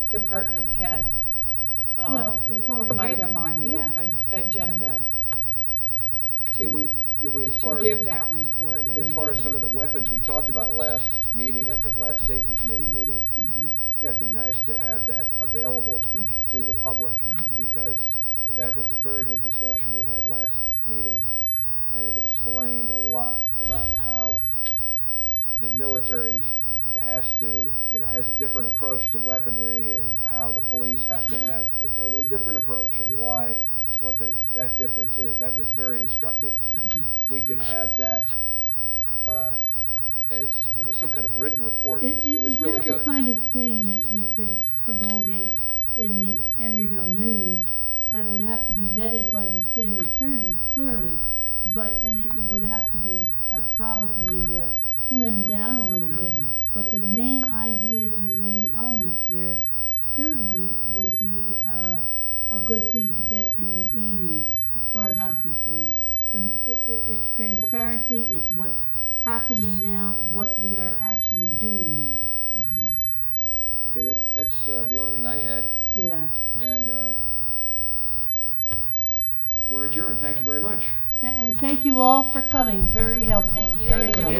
department head well, it's already item written. on the Yeah. agenda to, As to far as, give that report in as the far as meeting. some of the weapons we talked about last meeting, at the last safety committee meeting, Mhm. yeah, it'd be nice to have that available Okay. to the public, Mhm. because that was a very good discussion we had last meeting, and it explained a lot about how the military has to, has a different approach to weaponry, and how the police have to have a totally different approach, and what that difference is. That was very instructive. Mhm. We could have that as, some kind of written report. Is It was really that good. the kind of thing that we could promulgate in the Emeryville News? It would have to be vetted by the city attorney, clearly, and it would have to be probably slimmed down a little bit. But the main ideas and the main elements there certainly would be a good thing to get in the e-news, as far as I'm concerned. It's transparency, it's what's happening now, what we are actually doing now. Okay, that's the only thing I had, Yeah. and we're adjourned. Thank you very much. And thank you all for coming, very helpful. Thank you. Very helpful.